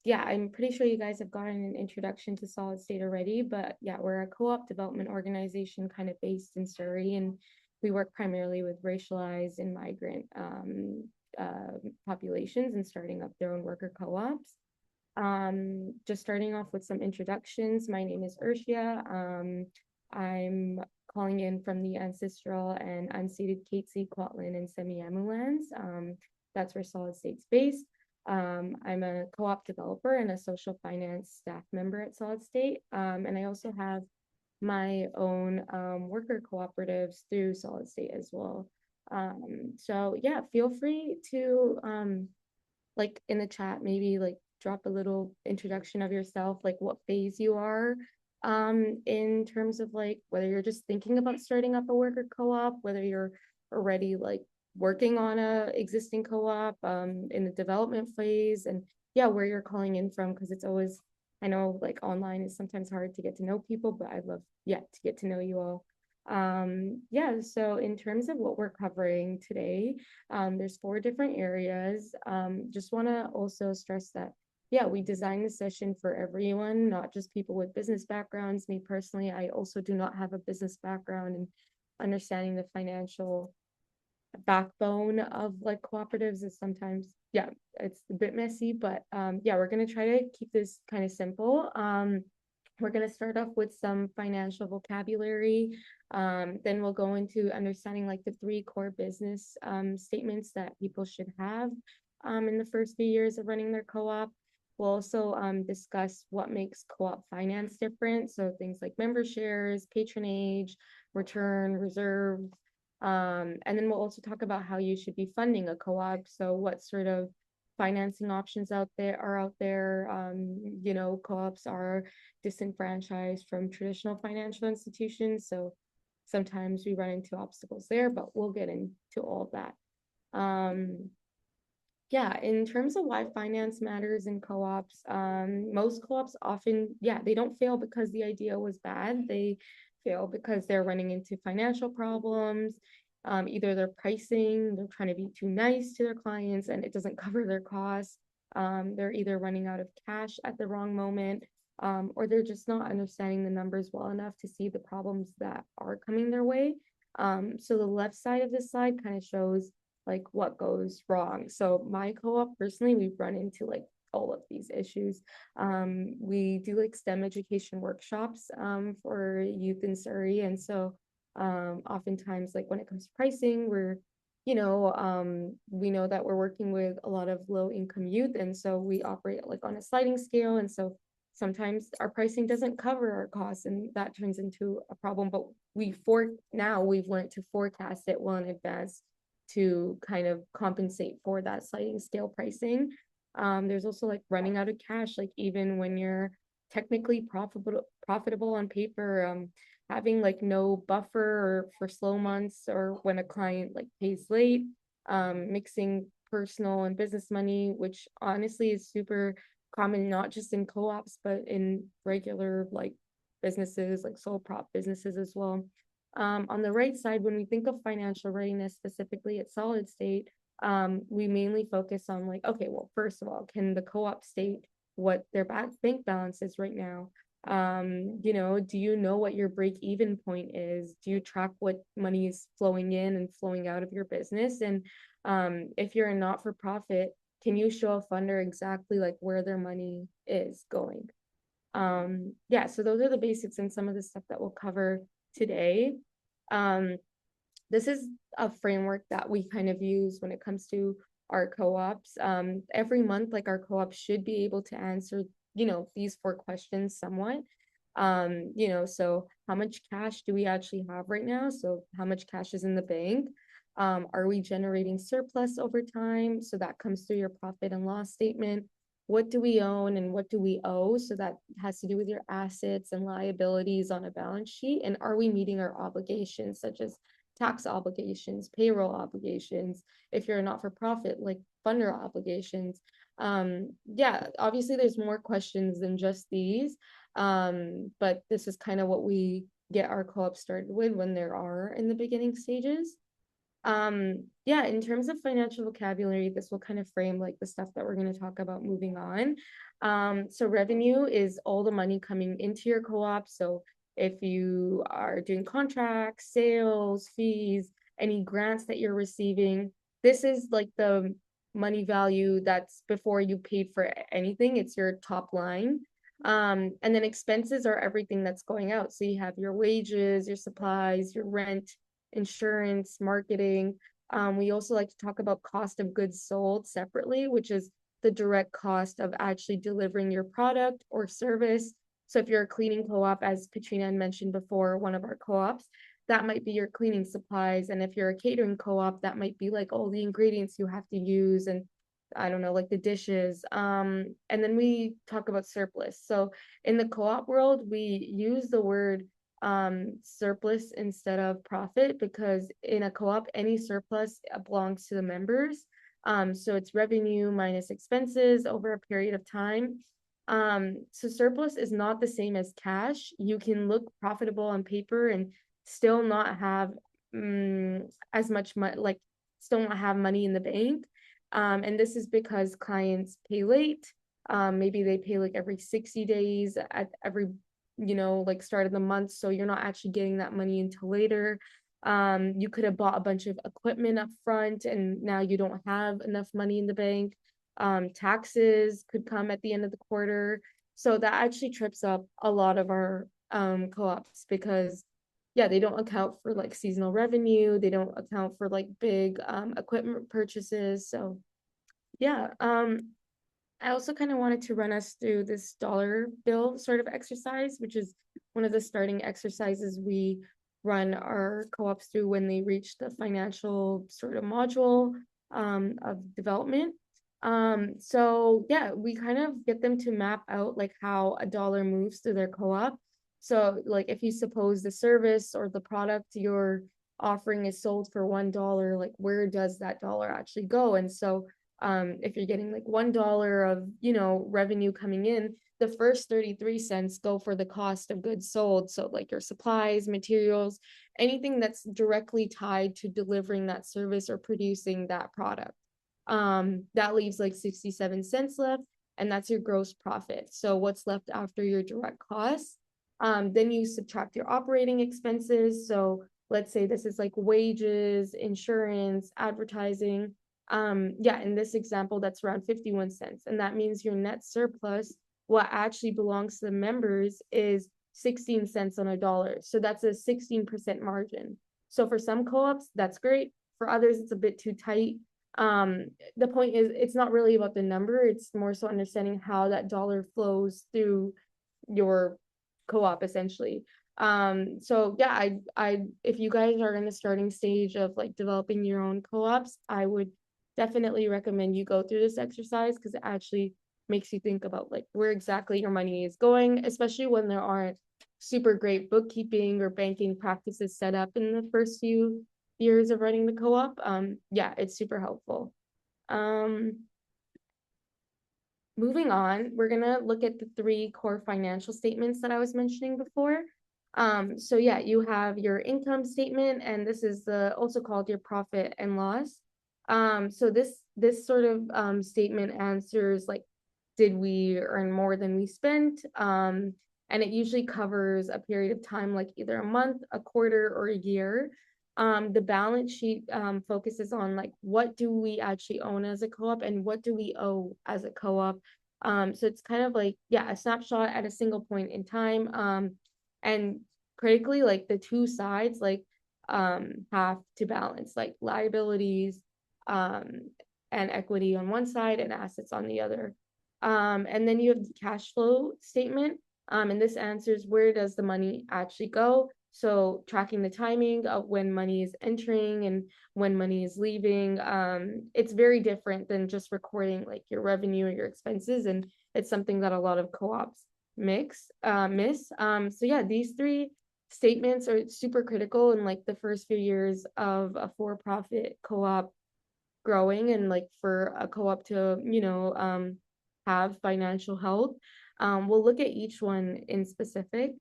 Yeah, I'm pretty sure you guys have gotten an introduction to Solid State already, but yeah, we're a co-op development organization kind of based in Surrey, and we work primarily with racialized and migrant populations and starting up their own worker co-ops. Just starting off with some introductions. My name is Arshia. I'm calling in from the ancestral and unceded Katzie, Kwantlen, and Semiahmoo lands. That's where Solid State's based. I'm a co-op developer and a social finance staff member at Solid State. And I also have my own worker cooperatives through Solid State as well. So yeah, feel free to like in the chat, maybe like drop a little introduction of yourself, like what phase you are in terms of like whether you're just thinking about starting up a worker co-op, whether you're already like working on a existing co-op in the development phase, and yeah, where you're calling in from, because it's always, I know like online is sometimes hard to get to know people, but I'd love to get to know you all. So in terms of what we're covering today, there's 4 different areas. Just want to also stress that, yeah, we designed the session for everyone, not just people with business backgrounds. Me personally, I also do not have a business background, and understanding the financial backbone of like cooperatives is sometimes, yeah, it's a bit messy, but yeah, we're going to try to keep this kind of simple. We're going to start off with some financial vocabulary. Then we'll go into understanding like the 3 core business statements that people should have in the first few years of running their co-op. We'll also discuss what makes co-op finance different. So things like member shares, patronage, return, reserve. And then we'll also talk about how you should be funding a co-op. So what sort of financing options are out there. Co-ops are disenfranchised from traditional financial institutions. So sometimes we run into obstacles there, but we'll get into all of that. In terms of why finance matters in co-ops, most co-ops often, they don't fail because the idea was bad. They fail because they're running into financial problems. Either their pricing, they're trying to be too nice to their clients and it doesn't cover their costs. They're either running out of cash at the wrong moment, or they're just not understanding the numbers well enough to see the problems that are coming their way. So the left side of this slide kind of shows like what goes wrong. So my co-op personally, we've run into like all of these issues. We do like STEM education workshops for youth in Surrey. And so oftentimes like when it comes to pricing, we know that we're working with a lot of low income youth. And so we operate like on a sliding scale. And so sometimes our pricing doesn't cover our costs and that turns into a problem, but we've learned to forecast it well in advance to kind of compensate for that sliding scale pricing. There's also like running out of cash, like even when you're technically profitable on paper, having like no buffer or for slow months or when a client like pays late, mixing personal and business money, which honestly is super common, not just in co-ops, but in regular like businesses, like sole prop businesses as well. On the right side, when we think of financial readiness, specifically at solid state, we mainly focus on like, okay, well, first of all, can the co-op state what their bank balance is right now? Do you know what your break even point is? Do you track what money is flowing in and flowing out of your business? And if you're a not-for-profit, can you show a funder exactly like where their money is going? Yeah, so those are the basics and some of the stuff that we'll cover today. This is a framework that we kind of use when it comes to our co-ops. Every month, like our co-op should be able to answer, these 4 questions somewhat. So how much cash do we actually have right now? So how much cash is in the bank? Are we generating surplus over time? So that comes through your profit and loss statement. What do we own and what do we owe? So that has to do with your assets and liabilities on a balance sheet. And are we meeting our obligations, such as tax obligations, payroll obligations, if you're a not-for-profit, like funder obligations. Yeah, obviously there's more questions than just these, but this is kind of what we get our co-op started with when there are in the beginning stages. Yeah, in terms of financial vocabulary, this will kind of frame like the stuff that we're going to talk about moving on. So revenue is all the money coming into your co-op. So if you are doing contracts, sales, fees, any grants that you're receiving, this is like the money value that's before you paid for anything. It's your top line. And then expenses are everything that's going out. So you have your wages, your supplies, your rent, insurance, marketing. We also like to talk about cost of goods sold separately, which is the direct cost of actually delivering your product or service. So if you're a cleaning co-op, as Katrina had mentioned before, one of our co-ops, that might be your cleaning supplies. And if you're a catering co-op, that might be like all the ingredients you have to use and I don't know, like the dishes. And then we talk about surplus. So in the co-op world, we use the word surplus instead of profit because in a co-op, any surplus belongs to the members. So it's revenue minus expenses over a period of time. So surplus is not the same as cash. You can look profitable on paper and still not have as much money, like still not have money in the bank. And this is because clients pay late. Maybe they pay like every 60 days at every, like start of the month. So you're not actually getting that money until later. You could have bought a bunch of equipment up front and now you don't have enough money in the bank. Taxes could come at the end of the quarter. So that actually trips up a lot of our co-ops because yeah, they don't account for like seasonal revenue. They don't account for like big equipment purchases. So yeah, I also kind of wanted to run us through this dollar bill sort of exercise, which is one of the starting exercises we run our co-ops through when they reach the financial sort of module of development. So yeah, we kind of get them to map out like how a dollar moves through their co-op. So like if you suppose the service or the product you're offering is sold for $1, like where does that dollar actually go? And so if you're getting like $1 of, revenue coming in, the first 33 cents go for the cost of goods sold. So like your supplies, materials, anything that's directly tied to delivering that service or producing that product. That leaves like 67 cents left, and that's your gross profit. So what's left after your direct costs? Then you subtract your operating expenses. So let's say this is like wages, insurance, advertising. Yeah, in this example, that's around 51 cents. And that means your net surplus, what actually belongs to the members, is 16 cents on a dollar. So that's a 16% margin. So for some co-ops, that's great. For others, it's a bit too tight. The point is, it's not really about the number. It's more so understanding how that dollar flows through your co-op essentially. So yeah, I if you guys are in the starting stage of like developing your own co-ops, I would definitely recommend you go through this exercise because it actually makes you think about like where exactly your money is going, especially when there aren't super great bookkeeping or banking practices set up in the first few years of running the co-op. Yeah, it's super helpful. Moving on, we're gonna look at the three core financial statements that I was mentioning before. So yeah, you have your income statement, and this is also called your profit and loss. So this sort of statement answers like, did we earn more than we spent? And it usually covers a period of time, like either a month, a quarter, or a year. The balance sheet focuses on like, what do we actually own as a co-op and what do we owe as a co-op. So it's kind of like, yeah, a snapshot at a single point in time. And critically, like the two sides like have to balance, like liabilities um, and equity on one side and assets on the other. And then you have the cash flow statement. And this answers, where does the money actually go? So tracking the timing of when money is entering and when money is leaving. It's very different than just recording like your revenue or your expenses. And it's something that a lot of co-ops miss. So yeah, these three statements are super critical in like the first few years of a for-profit co-op growing, and like for a co-op to, have financial health. We'll look at each one in specific.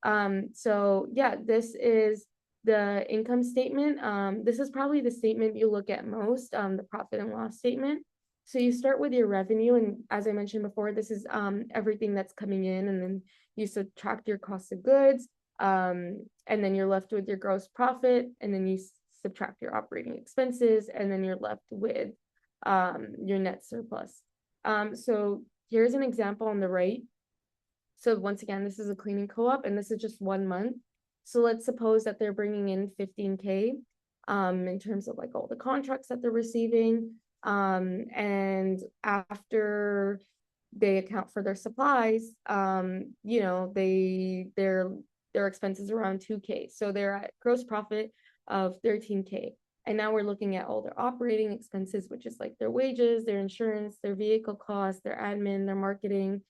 So yeah, this is the income statement. This is probably the statement you look at most, the profit and loss statement. So you start with your revenue, and as I mentioned before, this is everything that's coming in, and then you subtract your cost of goods, and then you're left with your gross profit, and then you subtract your operating expenses, and then you're left with your net surplus. So here's an example on the right. So once again, this is a cleaning co-op, and this is just 1 month. So let's suppose that they're bringing in 15K in terms of like all the contracts that they're receiving. And after they account for their supplies, their expenses around 2K. So they're at gross profit of 13K. And now we're looking at all their operating expenses, which is like their wages, their insurance, their vehicle costs, their admin, their marketing.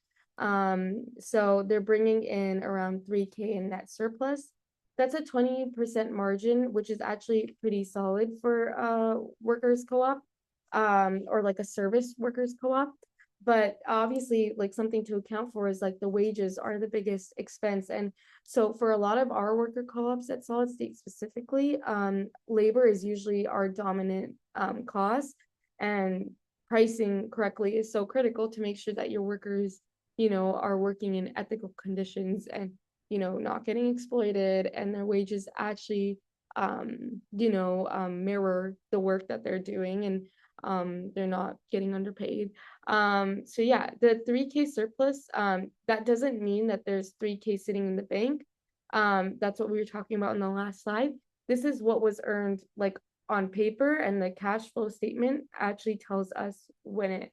So they're bringing in around 3K in net surplus. That's a 20% margin, which is actually pretty solid for workers co-op, or like a service workers co-op. But obviously, like something to account for is like the wages are the biggest expense. And so for a lot of our worker co-ops at Solid State specifically, labor is usually our dominant cost, and pricing correctly is so critical to make sure that your workers, are working in ethical conditions and, not getting exploited, and their wages actually, mirror the work that they're doing, and they're not getting underpaid. So yeah, the 3K surplus, that doesn't mean that there's 3K sitting in the bank. That's what we were talking about in the last slide. This is what was earned like on paper, and the cash flow statement actually tells us when it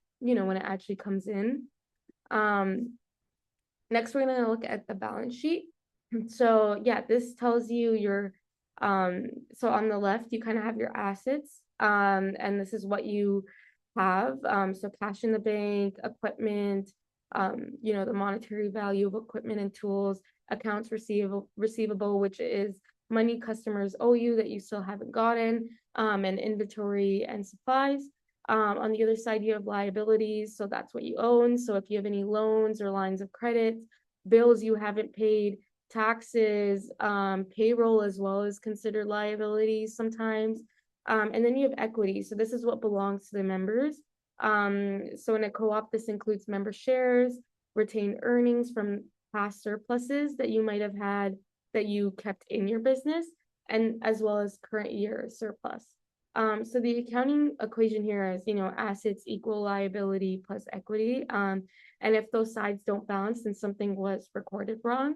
actually comes in. Next, we're going to look at the balance sheet. So yeah, this tells you so on the left, you kind of have your assets, and this is what you have. So cash in the bank, equipment, the monetary value of equipment and tools, accounts receivable, which is money customers owe you that you still haven't gotten, and inventory and supplies. On the other side, you have liabilities. So that's what you own. So if you have any loans or lines of credit, bills you haven't paid, taxes, payroll as well is considered liabilities sometimes. And then you have equity. So this is what belongs to the members. So in a co-op, this includes member shares, retained earnings from past surpluses that you might have had that you kept in your business, and as well as current year surplus. So the accounting equation here is, assets equal liability plus equity. And if those sides don't balance, then something was recorded wrong.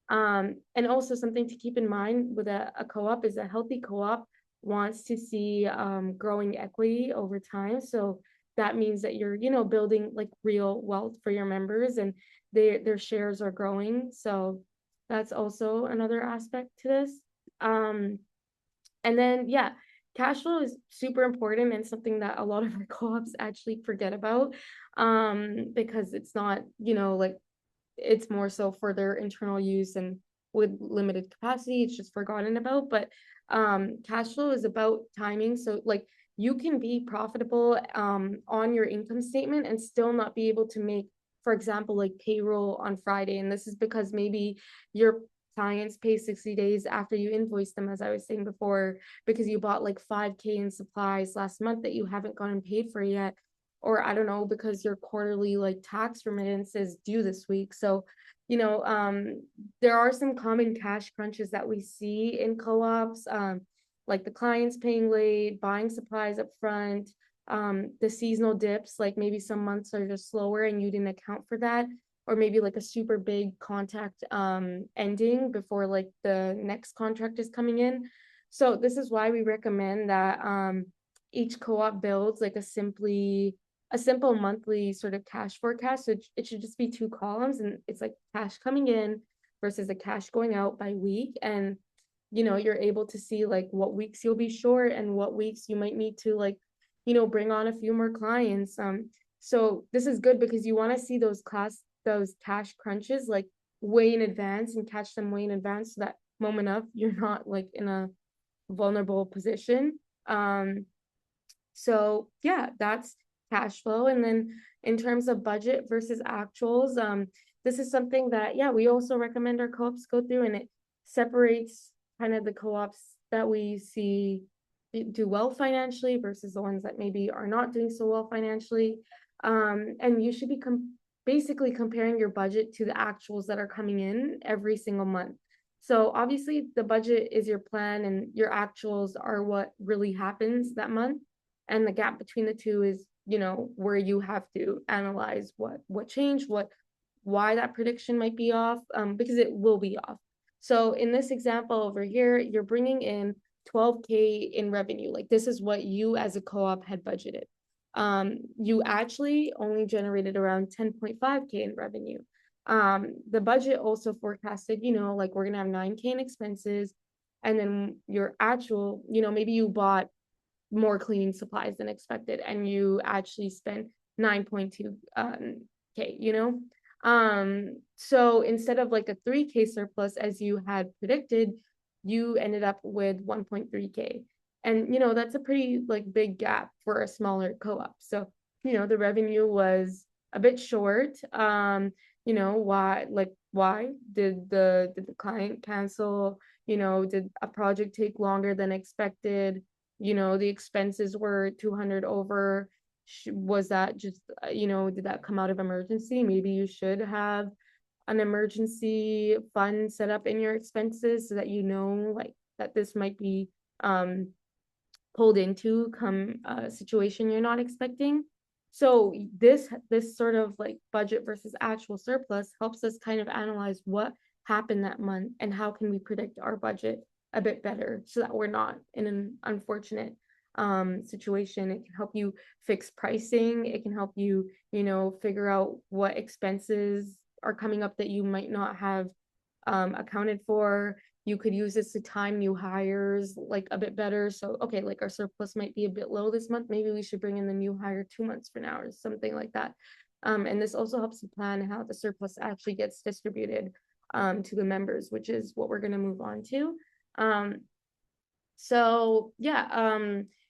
And also something to keep in mind with a co-op is a healthy co-op wants to see growing equity over time. So that means that you're, building like real wealth for your members, and their shares are growing. So that's also another aspect to this. And then, yeah, cash flow is super important and something that a lot of our co-ops actually forget about, because it's not, like it's more so for their internal use, and with limited capacity, it's just forgotten about. But cash flow is about timing. So like you can be profitable on your income statement and still not be able to make, for example, like payroll on Friday. And this is because maybe your clients pay 60 days after you invoice them, as I was saying before, because you bought like 5K in supplies last month that you haven't gotten paid for yet. Or I don't know, because your quarterly like tax remittance is due this week. So, there are some common cash crunches that we see in co-ops, like the clients paying late, buying supplies up front, the seasonal dips, like maybe some months are just slower and you didn't account for that, or maybe like a super big contract ending before like the next contract is coming in. So this is why we recommend that each co-op builds like a simple monthly sort of cash forecast. So it should just be 2 columns, and it's like cash coming in versus the cash going out by week. And you're able to see like what weeks you'll be short and what weeks you might need to like bring on a few more clients. So this is good because you want to see those cash crunches like way in advance and catch them way in advance, so that moment of you're not like in a vulnerable position. So yeah, that's cash flow. And then in terms of budget versus actuals, this is something that, yeah, we also recommend our co-ops go through, and it separates kind of the co-ops that we see do well financially versus the ones that maybe are not doing so well financially. And you should be basically comparing your budget to the actuals that are coming in every single month. So obviously the budget is your plan and your actuals are what really happens that month. And the gap between the two is, where you have to analyze what changed, why that prediction might be off, because it will be off. So in this example over here, you're bringing in 12K in revenue. Like this is what you as a co-op had budgeted. You actually only generated around 10.5K in revenue. The budget also forecasted, like we're gonna have 9K in expenses, and then your actual, maybe you bought more cleaning supplies than expected and you actually spent 9.2K, so instead of like a 3K surplus as you had predicted, you ended up with 1.3K. And that's a pretty like big gap for a smaller co-op. So the revenue was a bit short. Why did the client cancel? Did a project take longer than expected? The expenses were 200 over. Was that just, did that come out of emergency? Maybe you should have an emergency fund set up in your expenses so that like that this might be pulled into come a situation you're not expecting. So this sort of like budget versus actual surplus helps us kind of analyze what happened that month and how can we predict our budget a bit better so that we're not in an unfortunate situation. It can help you fix pricing. It can help you, figure out what expenses are coming up that you might not have accounted for. You could use this to time new hires like a bit better. So, okay, like our surplus might be a bit low this month. Maybe we should bring in the new hire 2 months from now or something like that. And this also helps you plan how the surplus actually gets distributed to the members, which is what we're going to move on to. So yeah,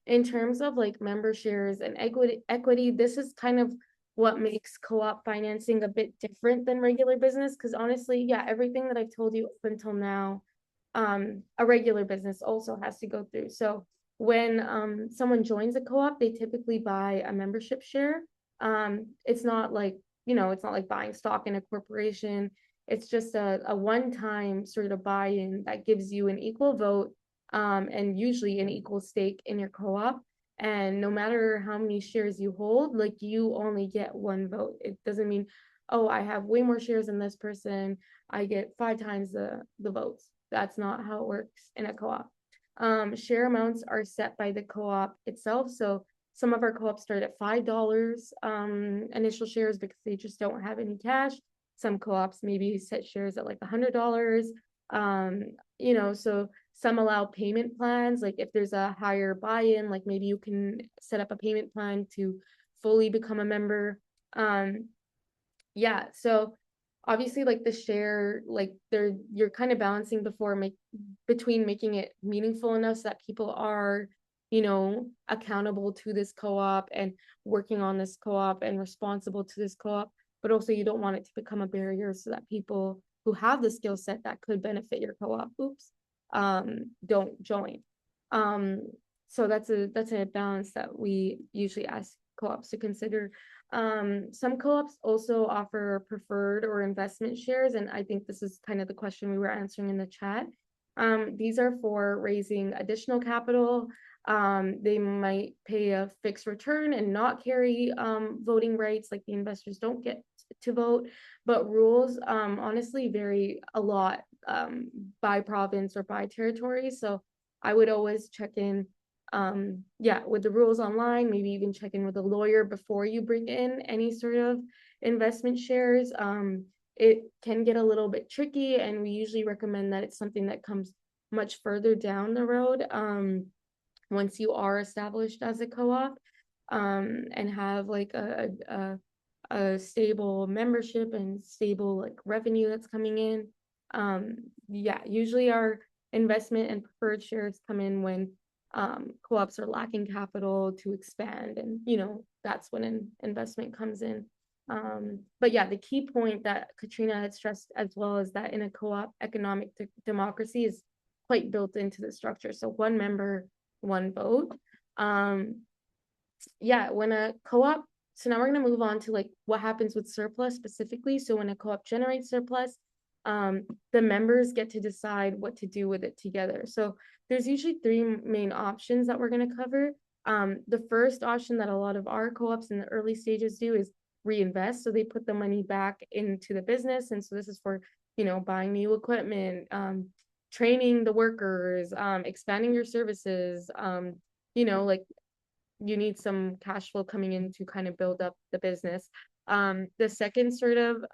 in terms of like member shares and equity, this is kind of what makes co-op financing a bit different than regular business. Because honestly, yeah, everything that I've told you up until now, a regular business also has to go through. So when someone joins a co-op, they typically buy a membership share. It's not like, it's not like buying stock in a corporation. It's just a one-time sort of buy-in that gives you an equal vote, and usually an equal stake in your co-op. And no matter how many shares you hold, like you only get one vote. It doesn't mean, oh, I have way more shares than this person, I get 5 times the votes. That's not how it works in a co-op. Share amounts are set by the co-op itself. So some of our co-ops start at $5 initial shares because they just don't have any cash. Some co-ops maybe set shares at like $100. So some allow payment plans. Like if there's a higher buy-in, like maybe you can set up a payment plan to fully become a member. Yeah, so obviously like the share, like you're kind of balancing between making it meaningful enough so that people are accountable to this co-op and working on this co-op and responsible to this co-op, but also you don't want it to become a barrier so that people who have the skill set that could benefit your co-op, don't join. So that's a balance that we usually ask co-ops to consider. Some co-ops also offer preferred or investment shares, and I think this is kind of the question we were answering in the chat. These are for raising additional capital. They might pay a fixed return and not carry voting rights, like the investors don't get to vote, but rules honestly vary a lot by province or by territory. So I would always check in with the rules online, maybe even check in with a lawyer before you bring in any sort of investment shares. It can get a little bit tricky, and we usually recommend that it's something that comes much further down the road once you are established as a co-op and have like a stable membership and stable like revenue that's coming in. Usually our investment and preferred shares come in when co-ops are lacking capital to expand, and that's when an investment comes in. But yeah, the key point that Katrina had stressed as well is that in a co-op, economic democracy is quite built into the structure. So one member, one vote. When a co-op, so now we're going to move on to like what happens with surplus specifically. So when a co-op generates surplus, the members get to decide what to do with it together. So there's usually three main options that we're going to cover. The first option that a lot of our co-ops in the early stages do is reinvest. So they put the money back into the business. And so this is for, buying new equipment, training the workers, expanding your services, like you need some cash flow coming in to kind of build up the business. The second sort of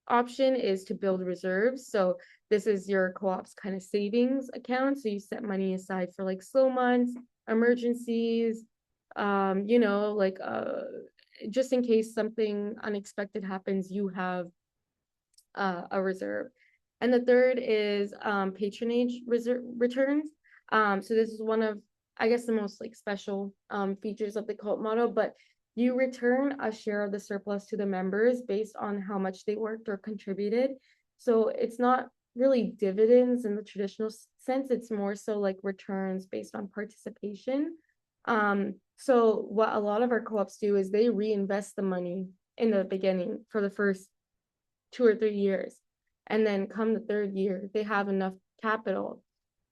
option is to build reserves. So this is your co-op's kind of savings account. So you set money aside for like slow months, emergencies, just in case something unexpected happens, you have a reserve. And the third is patronage returns. So this is one of, I guess, the most like special features of the co-op model, but you return a share of the surplus to the members based on how much they worked or contributed. So it's not really dividends in the traditional sense, it's more so like returns based on participation. So what a lot of our co-ops do is they reinvest the money in the beginning for the first 2 or 3 years. And then come the third year, they have enough capital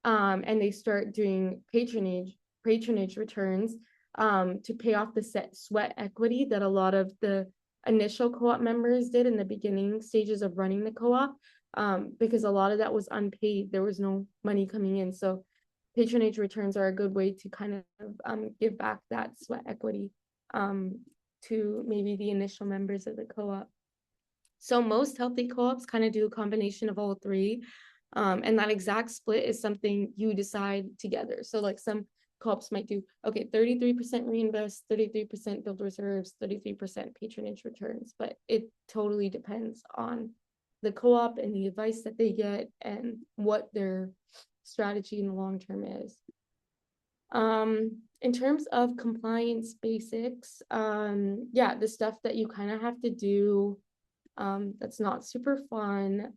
and they start doing patronage returns to pay off the sweat equity that a lot of the initial co-op members did in the beginning stages of running the co-op, because a lot of that was unpaid. There was no money coming in. So patronage returns are a good way to kind of give back that sweat equity to maybe the initial members of the co-op. So most healthy co-ops kind of do a combination of all three. And that exact split is something you decide together. So like some co-ops might do, okay, 33% reinvest, 33% build reserves, 33% patronage returns, but it totally depends on the co-op and the advice that they get and what their strategy in the long term is. In terms of compliance basics, the stuff that you kind of have to do that's not super fun,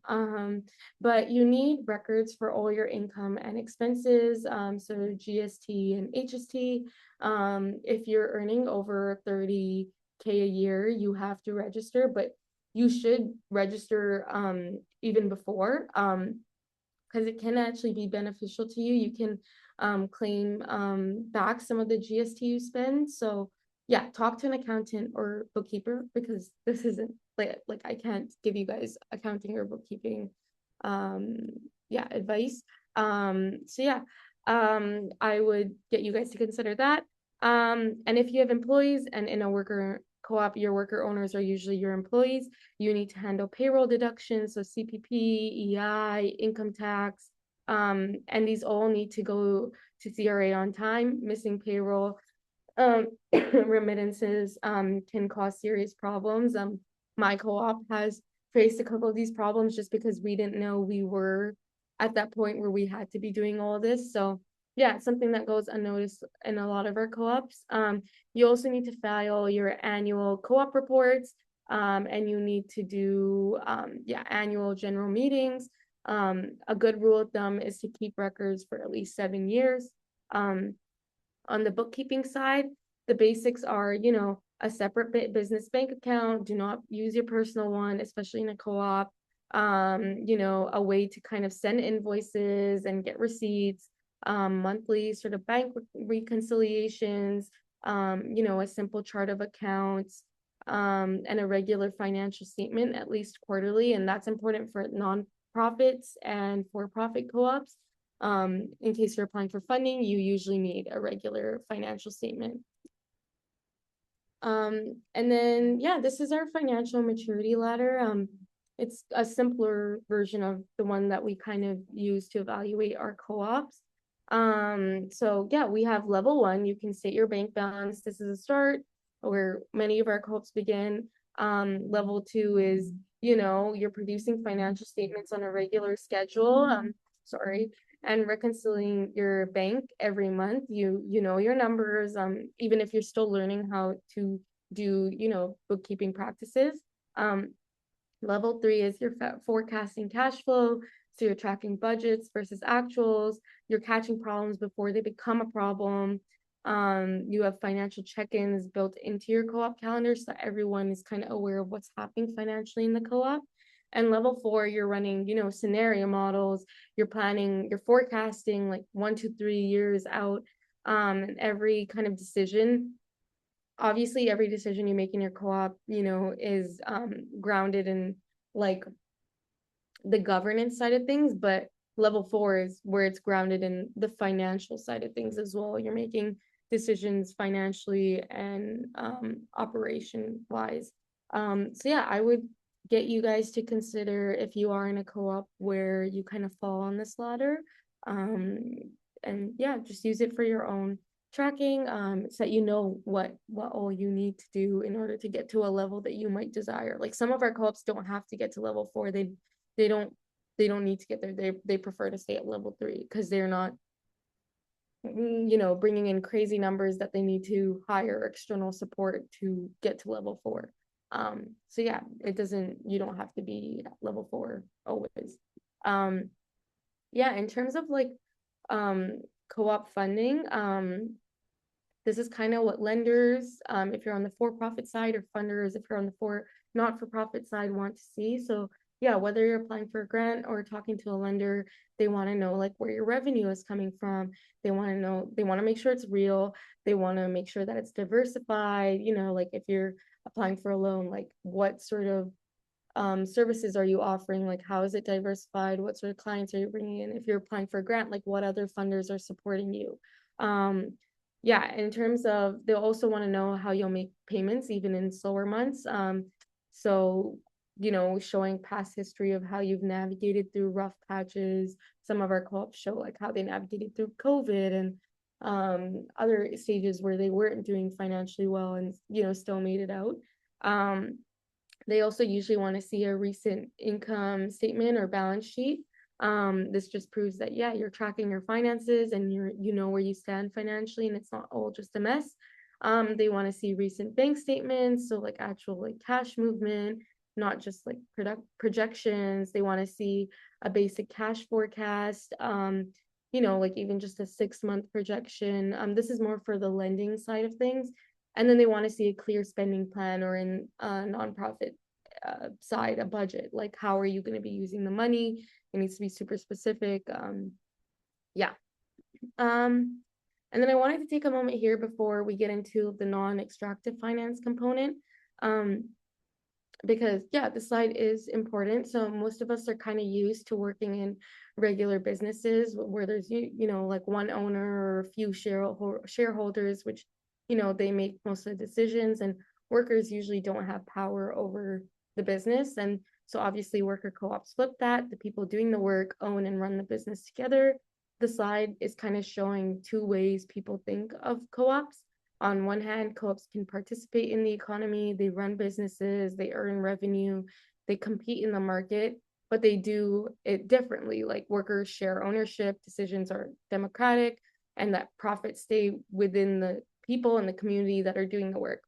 but you need records for all your income and expenses, so GST and HST. If you're earning over 30K a year, you have to register, but you should register even before, because it can actually be beneficial to you. You can claim back some of the GST you spend. So yeah, talk to an accountant or bookkeeper, because this isn't like I can't give you guys accounting or bookkeeping advice. I would get you guys to consider that. And if you have employees and in a worker co-op, your worker owners are usually your employees, you need to handle payroll deductions, so CPP, EI, income tax, and these all need to go to CRA on time. Missing payroll remittances can cause serious problems. My co-op has faced a couple of these problems just because we didn't know we were at that point where we had to be doing all this. So yeah, something that goes unnoticed in a lot of our co-ops. You also need to file your annual co-op reports, and you need to do annual general meetings. A good rule of thumb is to keep records for at least 7 years. Um, on the bookkeeping side, the basics are, a separate business bank account. Do not use your personal one, especially in a co-op. A way to kind of send invoices and get receipts, monthly sort of bank reconciliations, a simple chart of accounts, and a regular financial statement at least quarterly. And that's important for nonprofits and for-profit co-ops. In case you're applying for funding, you usually need a regular financial statement. And then, yeah, this is our financial maturity ladder. It's a simpler version of the one that we kind of use to evaluate our co-ops. So yeah, we have level 1. You can state your bank balance. This is a start where many of our co-ops begin. Level 2 is, you're producing financial statements on a regular schedule. And reconciling your bank every month. You know your numbers, even if you're still learning how to do, bookkeeping practices. Level 3 is your forecasting cash flow. So you're tracking budgets versus actuals. You're catching problems before they become a problem. You have financial check-ins built into your co-op calendar so that everyone is kind of aware of what's happening financially in the co-op. And level 4, you're running, scenario models. You're planning, you're forecasting like 1 to 3 years out. And every kind of decision, obviously every decision you make in your co-op, is grounded in like the governance side of things, but level 4 is where it's grounded in the financial side of things as well. You're making decisions financially and operation wise. So yeah, I would get you guys to consider if you are in a co-op where you kind of fall on this ladder. And yeah, just use it for your own tracking, so that you know what all you need to do in order to get to a level that you might desire. Like some of our co-ops don't have to get to level 4. They don't need to get there. They prefer to stay at level 3 because they're not bringing in crazy numbers that they need to hire external support to get to level 4. So yeah, you don't have to be at level 4 always. Yeah, in terms of like co-op funding, this is kind of what lenders, if you're on the for-profit side, or funders, if you're on the not-for-profit side, want to see. So yeah, whether you're applying for a grant or talking to a lender, they want to know like where your revenue is coming from. They want to make sure it's real. They want to make sure that it's diversified. Like if you're applying for a loan, like what sort of services are you offering? Like how is it diversified? What sort of clients are you bringing in? If you're applying for a grant, like what other funders are supporting you? Yeah, in terms of, they'll also want to know how you'll make payments even in slower months. So showing past history of how you've navigated through rough patches. Some of our co-ops show like how they navigated through COVID and other stages where they weren't doing financially well and still made it out. They also usually want to see a recent income statement or balance sheet. This just proves that yeah, you're tracking your finances and you know where you stand financially and it's not all just a mess. They want to see recent bank statements, so like actual like cash movement, not just like projections. They want to see a basic cash forecast, like even just a 6-month projection. This is more for the lending side of things. And then they want to see a clear spending plan, or in a nonprofit side, a budget. Like how are you going to be using the money? It needs to be super specific. Yeah. And then I wanted to take a moment here before we get into the non-extractive finance component. Because yeah, the slide is important. So most of us are kind of used to working in regular businesses where there's like one owner or a few shareholders, which they make most of the decisions, and workers usually don't have power over the business. And so obviously worker co-ops flip that. The people doing the work own and run the business together. The slide is kind of showing 2 ways people think of co-ops. On one hand, co-ops can participate in the economy, they run businesses, they earn revenue, they compete in the market, but they do it differently. Like workers share ownership, decisions are democratic, and that profits stay within the people and the community that are doing the work.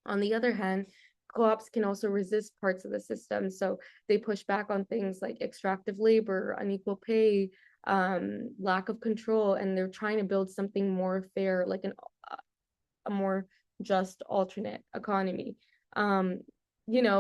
On the other hand, co-ops can also resist parts of the system. So they push back on things like extractive labor, unequal pay, lack of control, and they're trying to build something more fair, like a more just alternate economy. Um,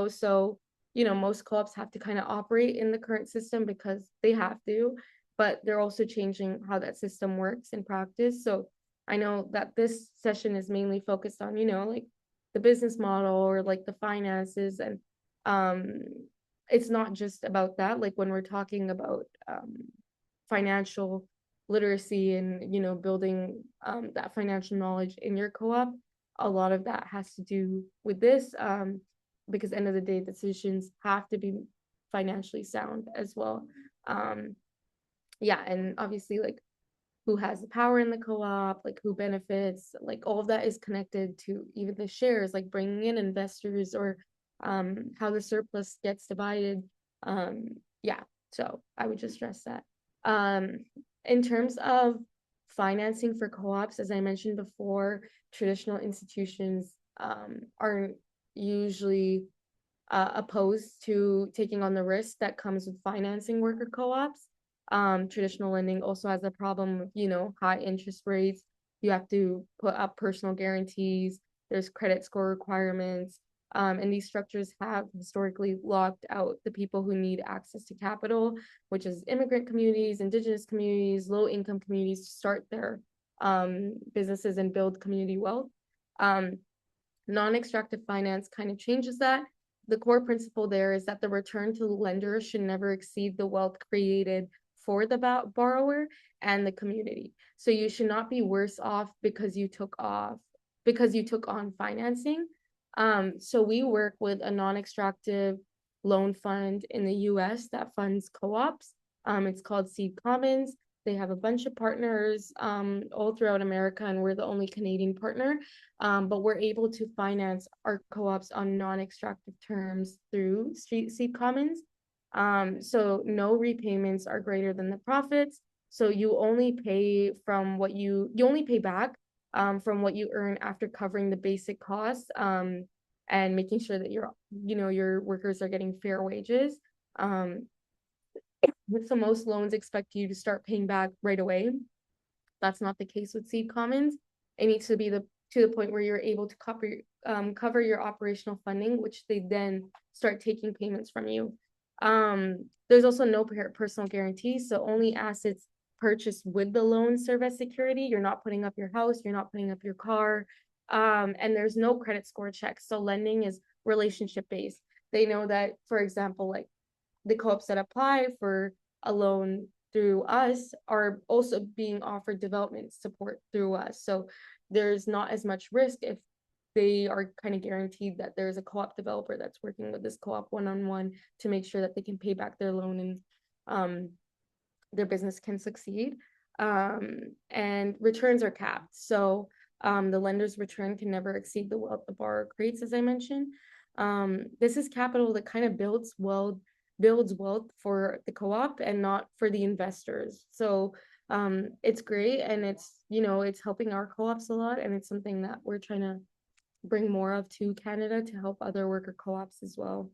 so most co-ops have to kind of operate in the current system because they have to, but they're also changing how that system works in practice. So I know that this session is mainly focused on, like the business model or like the finances, and um it's not just about that. Like when we're talking about financial literacy and building that financial knowledge in your co-op, a lot of that has to do with this, because end of the day decisions have to be financially sound as well. um yeah, and obviously like who has the power in the co-op, like who benefits, like all of that is connected to even the shares, like bringing in investors, or how the surplus gets divided. Yeah, so I would just stress that. Um, in terms of financing for co-ops, as I mentioned before, traditional institutions aren't usually opposed to taking on the risk that comes with financing worker co-ops. Traditional lending also has a problem of, high interest rates. You have to put up personal guarantees. There's credit score requirements. And these structures have historically locked out the people who need access to capital, which is immigrant communities, indigenous communities, low income communities, to start their businesses and build community wealth. Um, Non-extractive finance kind of changes that. The core principle there is that the return to the lender should never exceed the wealth created for the borrower and the community. So you should not be worse off because you took on financing. So we work with a non-extractive loan fund in the US that funds co-ops. It's called Seed Commons. They have a bunch of partners all throughout America, and we're the only Canadian partner. But we're able to finance our co-ops on non-extractive terms through Seed Commons. So no repayments are greater than the profits. So you only pay back from what you earn after covering the basic costs, and making sure that your workers are getting fair wages. So most loans expect you to start paying back right away. That's not the case with Seed Commons. It needs to be to the point where you're able to cover your operational funding, which they then start taking payments from you. There's also no personal guarantees, so only assets purchased with the loan serve as security. You're not putting up your house, you're not putting up your car, and there's no credit score checks. So lending is relationship based. They know that, for example, like the co-ops that apply for a loan through us are also being offered development support through us. So there's not as much risk if they are kind of guaranteed that there's a co-op developer that's working with this co-op one-on-one to make sure that they can pay back their loan and their business can succeed. And returns are capped. So the lender's return can never exceed the wealth the borrower creates, as I mentioned. This is capital that kind of builds wealth for the co-op and not for the investors. So it's great, and it's helping our co-ops a lot, and it's something that we're trying to bring more of to Canada to help other worker co-ops as well.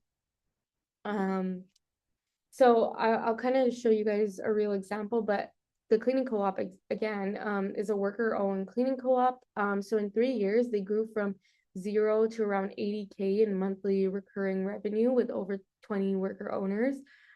So I'll kind of show you guys a real example, but the cleaning co-op again is a worker-owned cleaning co-op. So in 3 years, they grew from 0 to around 80K in monthly recurring revenue with over 20 worker owners.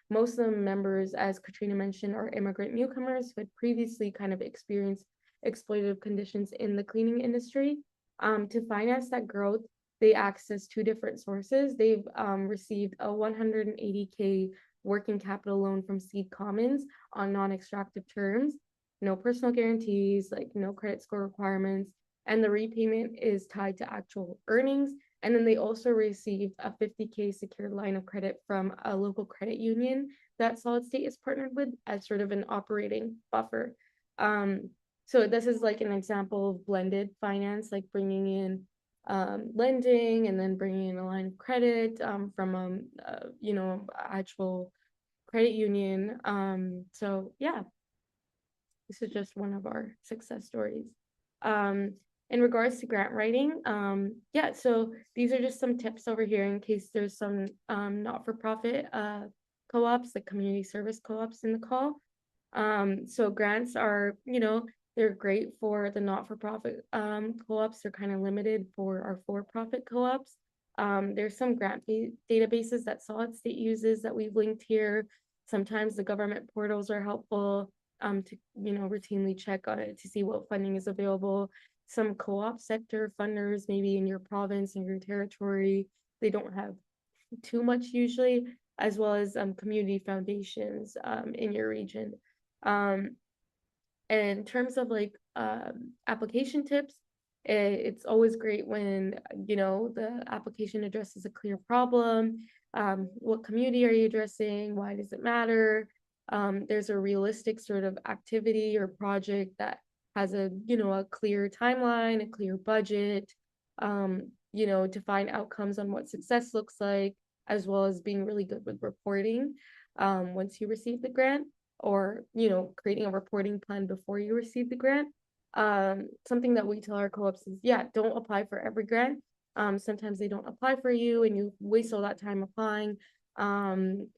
Most of the members, as Katrina mentioned, are immigrant newcomers who had previously kind of experienced exploitative conditions in the cleaning industry. To finance that growth, they access 2 different sources. They've received a 180K working capital loan from Seed Commons on non-extractive terms, no personal guarantees, like no credit score requirements, and the repayment is tied to actual earnings. And then they also received a 50K secured line of credit from a local credit union that Solid State is partnered with as sort of an operating buffer. So this is like an example of blended finance, like bringing in lending and then bringing in a line of credit from actual credit union. So yeah. this is just one of our success stories. In regards to grant writing, yeah, so these are just some tips over here in case there's some not-for-profit co-ops, like community service co-ops in the call. So grants are, they're great for the not-for-profit co-ops. They're kind of limited for our for-profit co-ops. There's some grant databases that Solid State uses that we've linked here. Sometimes the government portals are helpful to, routinely check on it to see what funding is available. Some co-op sector funders, maybe in your province, in your territory, they don't have too much usually, as well as community foundations in your region. And in terms of like application tips, it's always great when, the application addresses a clear problem. What community are you addressing? Why does it matter? There's a realistic sort of activity or project that has a clear timeline, a clear budget, define outcomes on what success looks like, as well as being really good with reporting once you receive the grant, or creating a reporting plan before you receive the grant. Something that we tell our co-ops is, don't apply for every grant. Sometimes they don't apply for you and you waste all that time applying.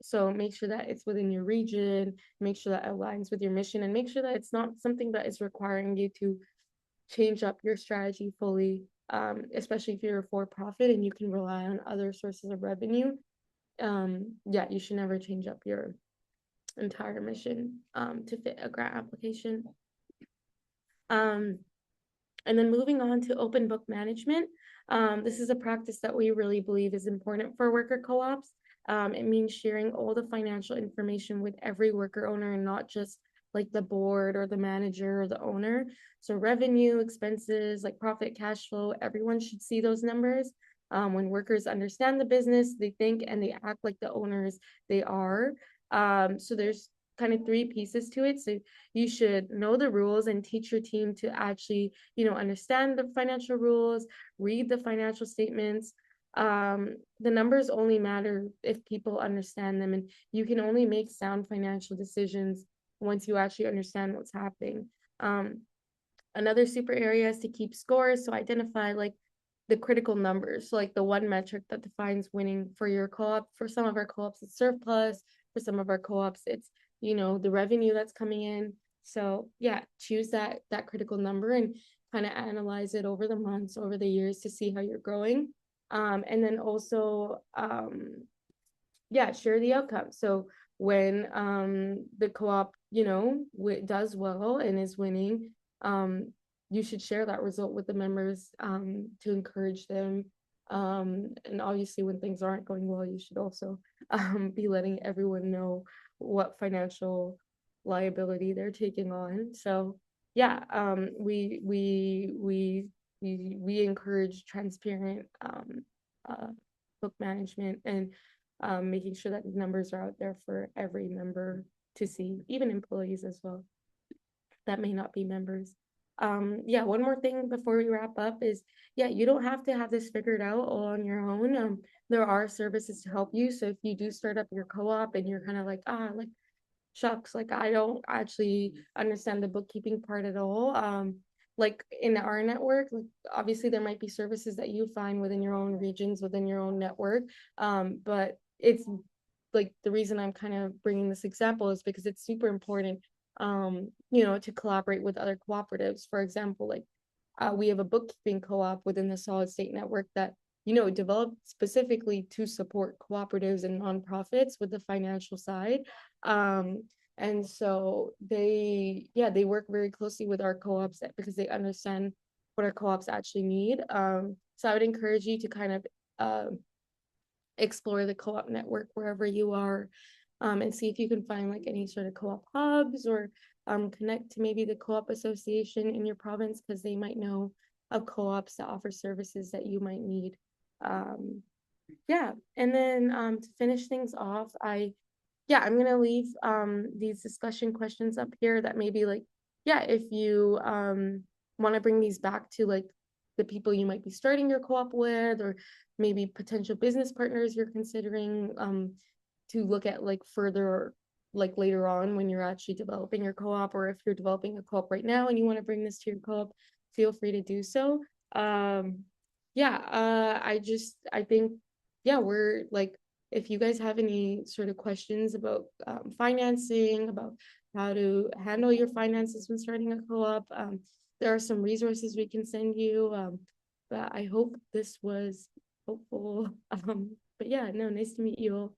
So make sure that it's within your region, make sure that it aligns with your mission, and make sure that it's not something that is requiring you to change up your strategy fully, especially if you're a for-profit and you can rely on other sources of revenue. You should never change up your entire mission to fit a grant application. And then moving on to open book management. This is a practice that we really believe is important for worker co-ops. It means sharing all the financial information with every worker owner and not just like the board or the manager or the owner. So revenue, expenses, like profit, cash flow, everyone should see those numbers. When workers understand the business, they think and they act like the owners they are. So there's kind of three pieces to it. So you should know the rules and teach your team to actually, understand the financial rules, read the financial statements. The numbers only matter if people understand them, and you can only make sound financial decisions once you actually understand what's happening. Another super area is to keep scores. So identify like the critical numbers, so like the one metric that defines winning for your co-op. For some of our co-ops, it's surplus. For some of our co-ops, it's the revenue that's coming in. So choose that critical number and kind of analyze it over the months, over the years, to see how you're growing. And then also share the outcome. So when the co-op does well and is winning, you should share that result with the members to encourage them. And obviously when things aren't going well, you should also be letting everyone know what financial liability they're taking on. So we encourage transparent book management and making sure that numbers are out there for every member to see, even employees as well that may not be members. One more thing before we wrap up is, you don't have to have this figured out all on your own. There are services to help you. So if you do start up your co-op and you're kind of like, shucks, like I don't actually understand the bookkeeping part at all. Like in our network, like obviously there might be services that you find within your own regions, within your own network. But it's like the reason I'm kind of bringing this example is because it's super important to collaborate with other cooperatives. For example, like we have a bookkeeping co-op within the Solid State network that developed specifically to support cooperatives and nonprofits with the financial side. And so they work very closely with our co-ops because they understand what our co-ops actually need. So I would encourage you to kind of explore the co-op network wherever you are, and see if you can find like any sort of co-op hubs, or connect to maybe the co-op association in your province, because they might know of co-ops that offer services that you might need. And then to finish things off, I'm gonna leave these discussion questions up here that maybe like, if you want to bring these back to like the people you might be starting your co-op with, or maybe potential business partners you're considering to look at like further like later on when you're actually developing your co-op, or if you're developing a co-op right now and you want to bring this to your co-op, feel free to do so. Yeah, I think, yeah, we're like, if you guys have any sort of questions about financing, about how to handle your finances when starting a co-op, there are some resources we can send you. But I hope this was helpful. But yeah, no, nice to meet you all.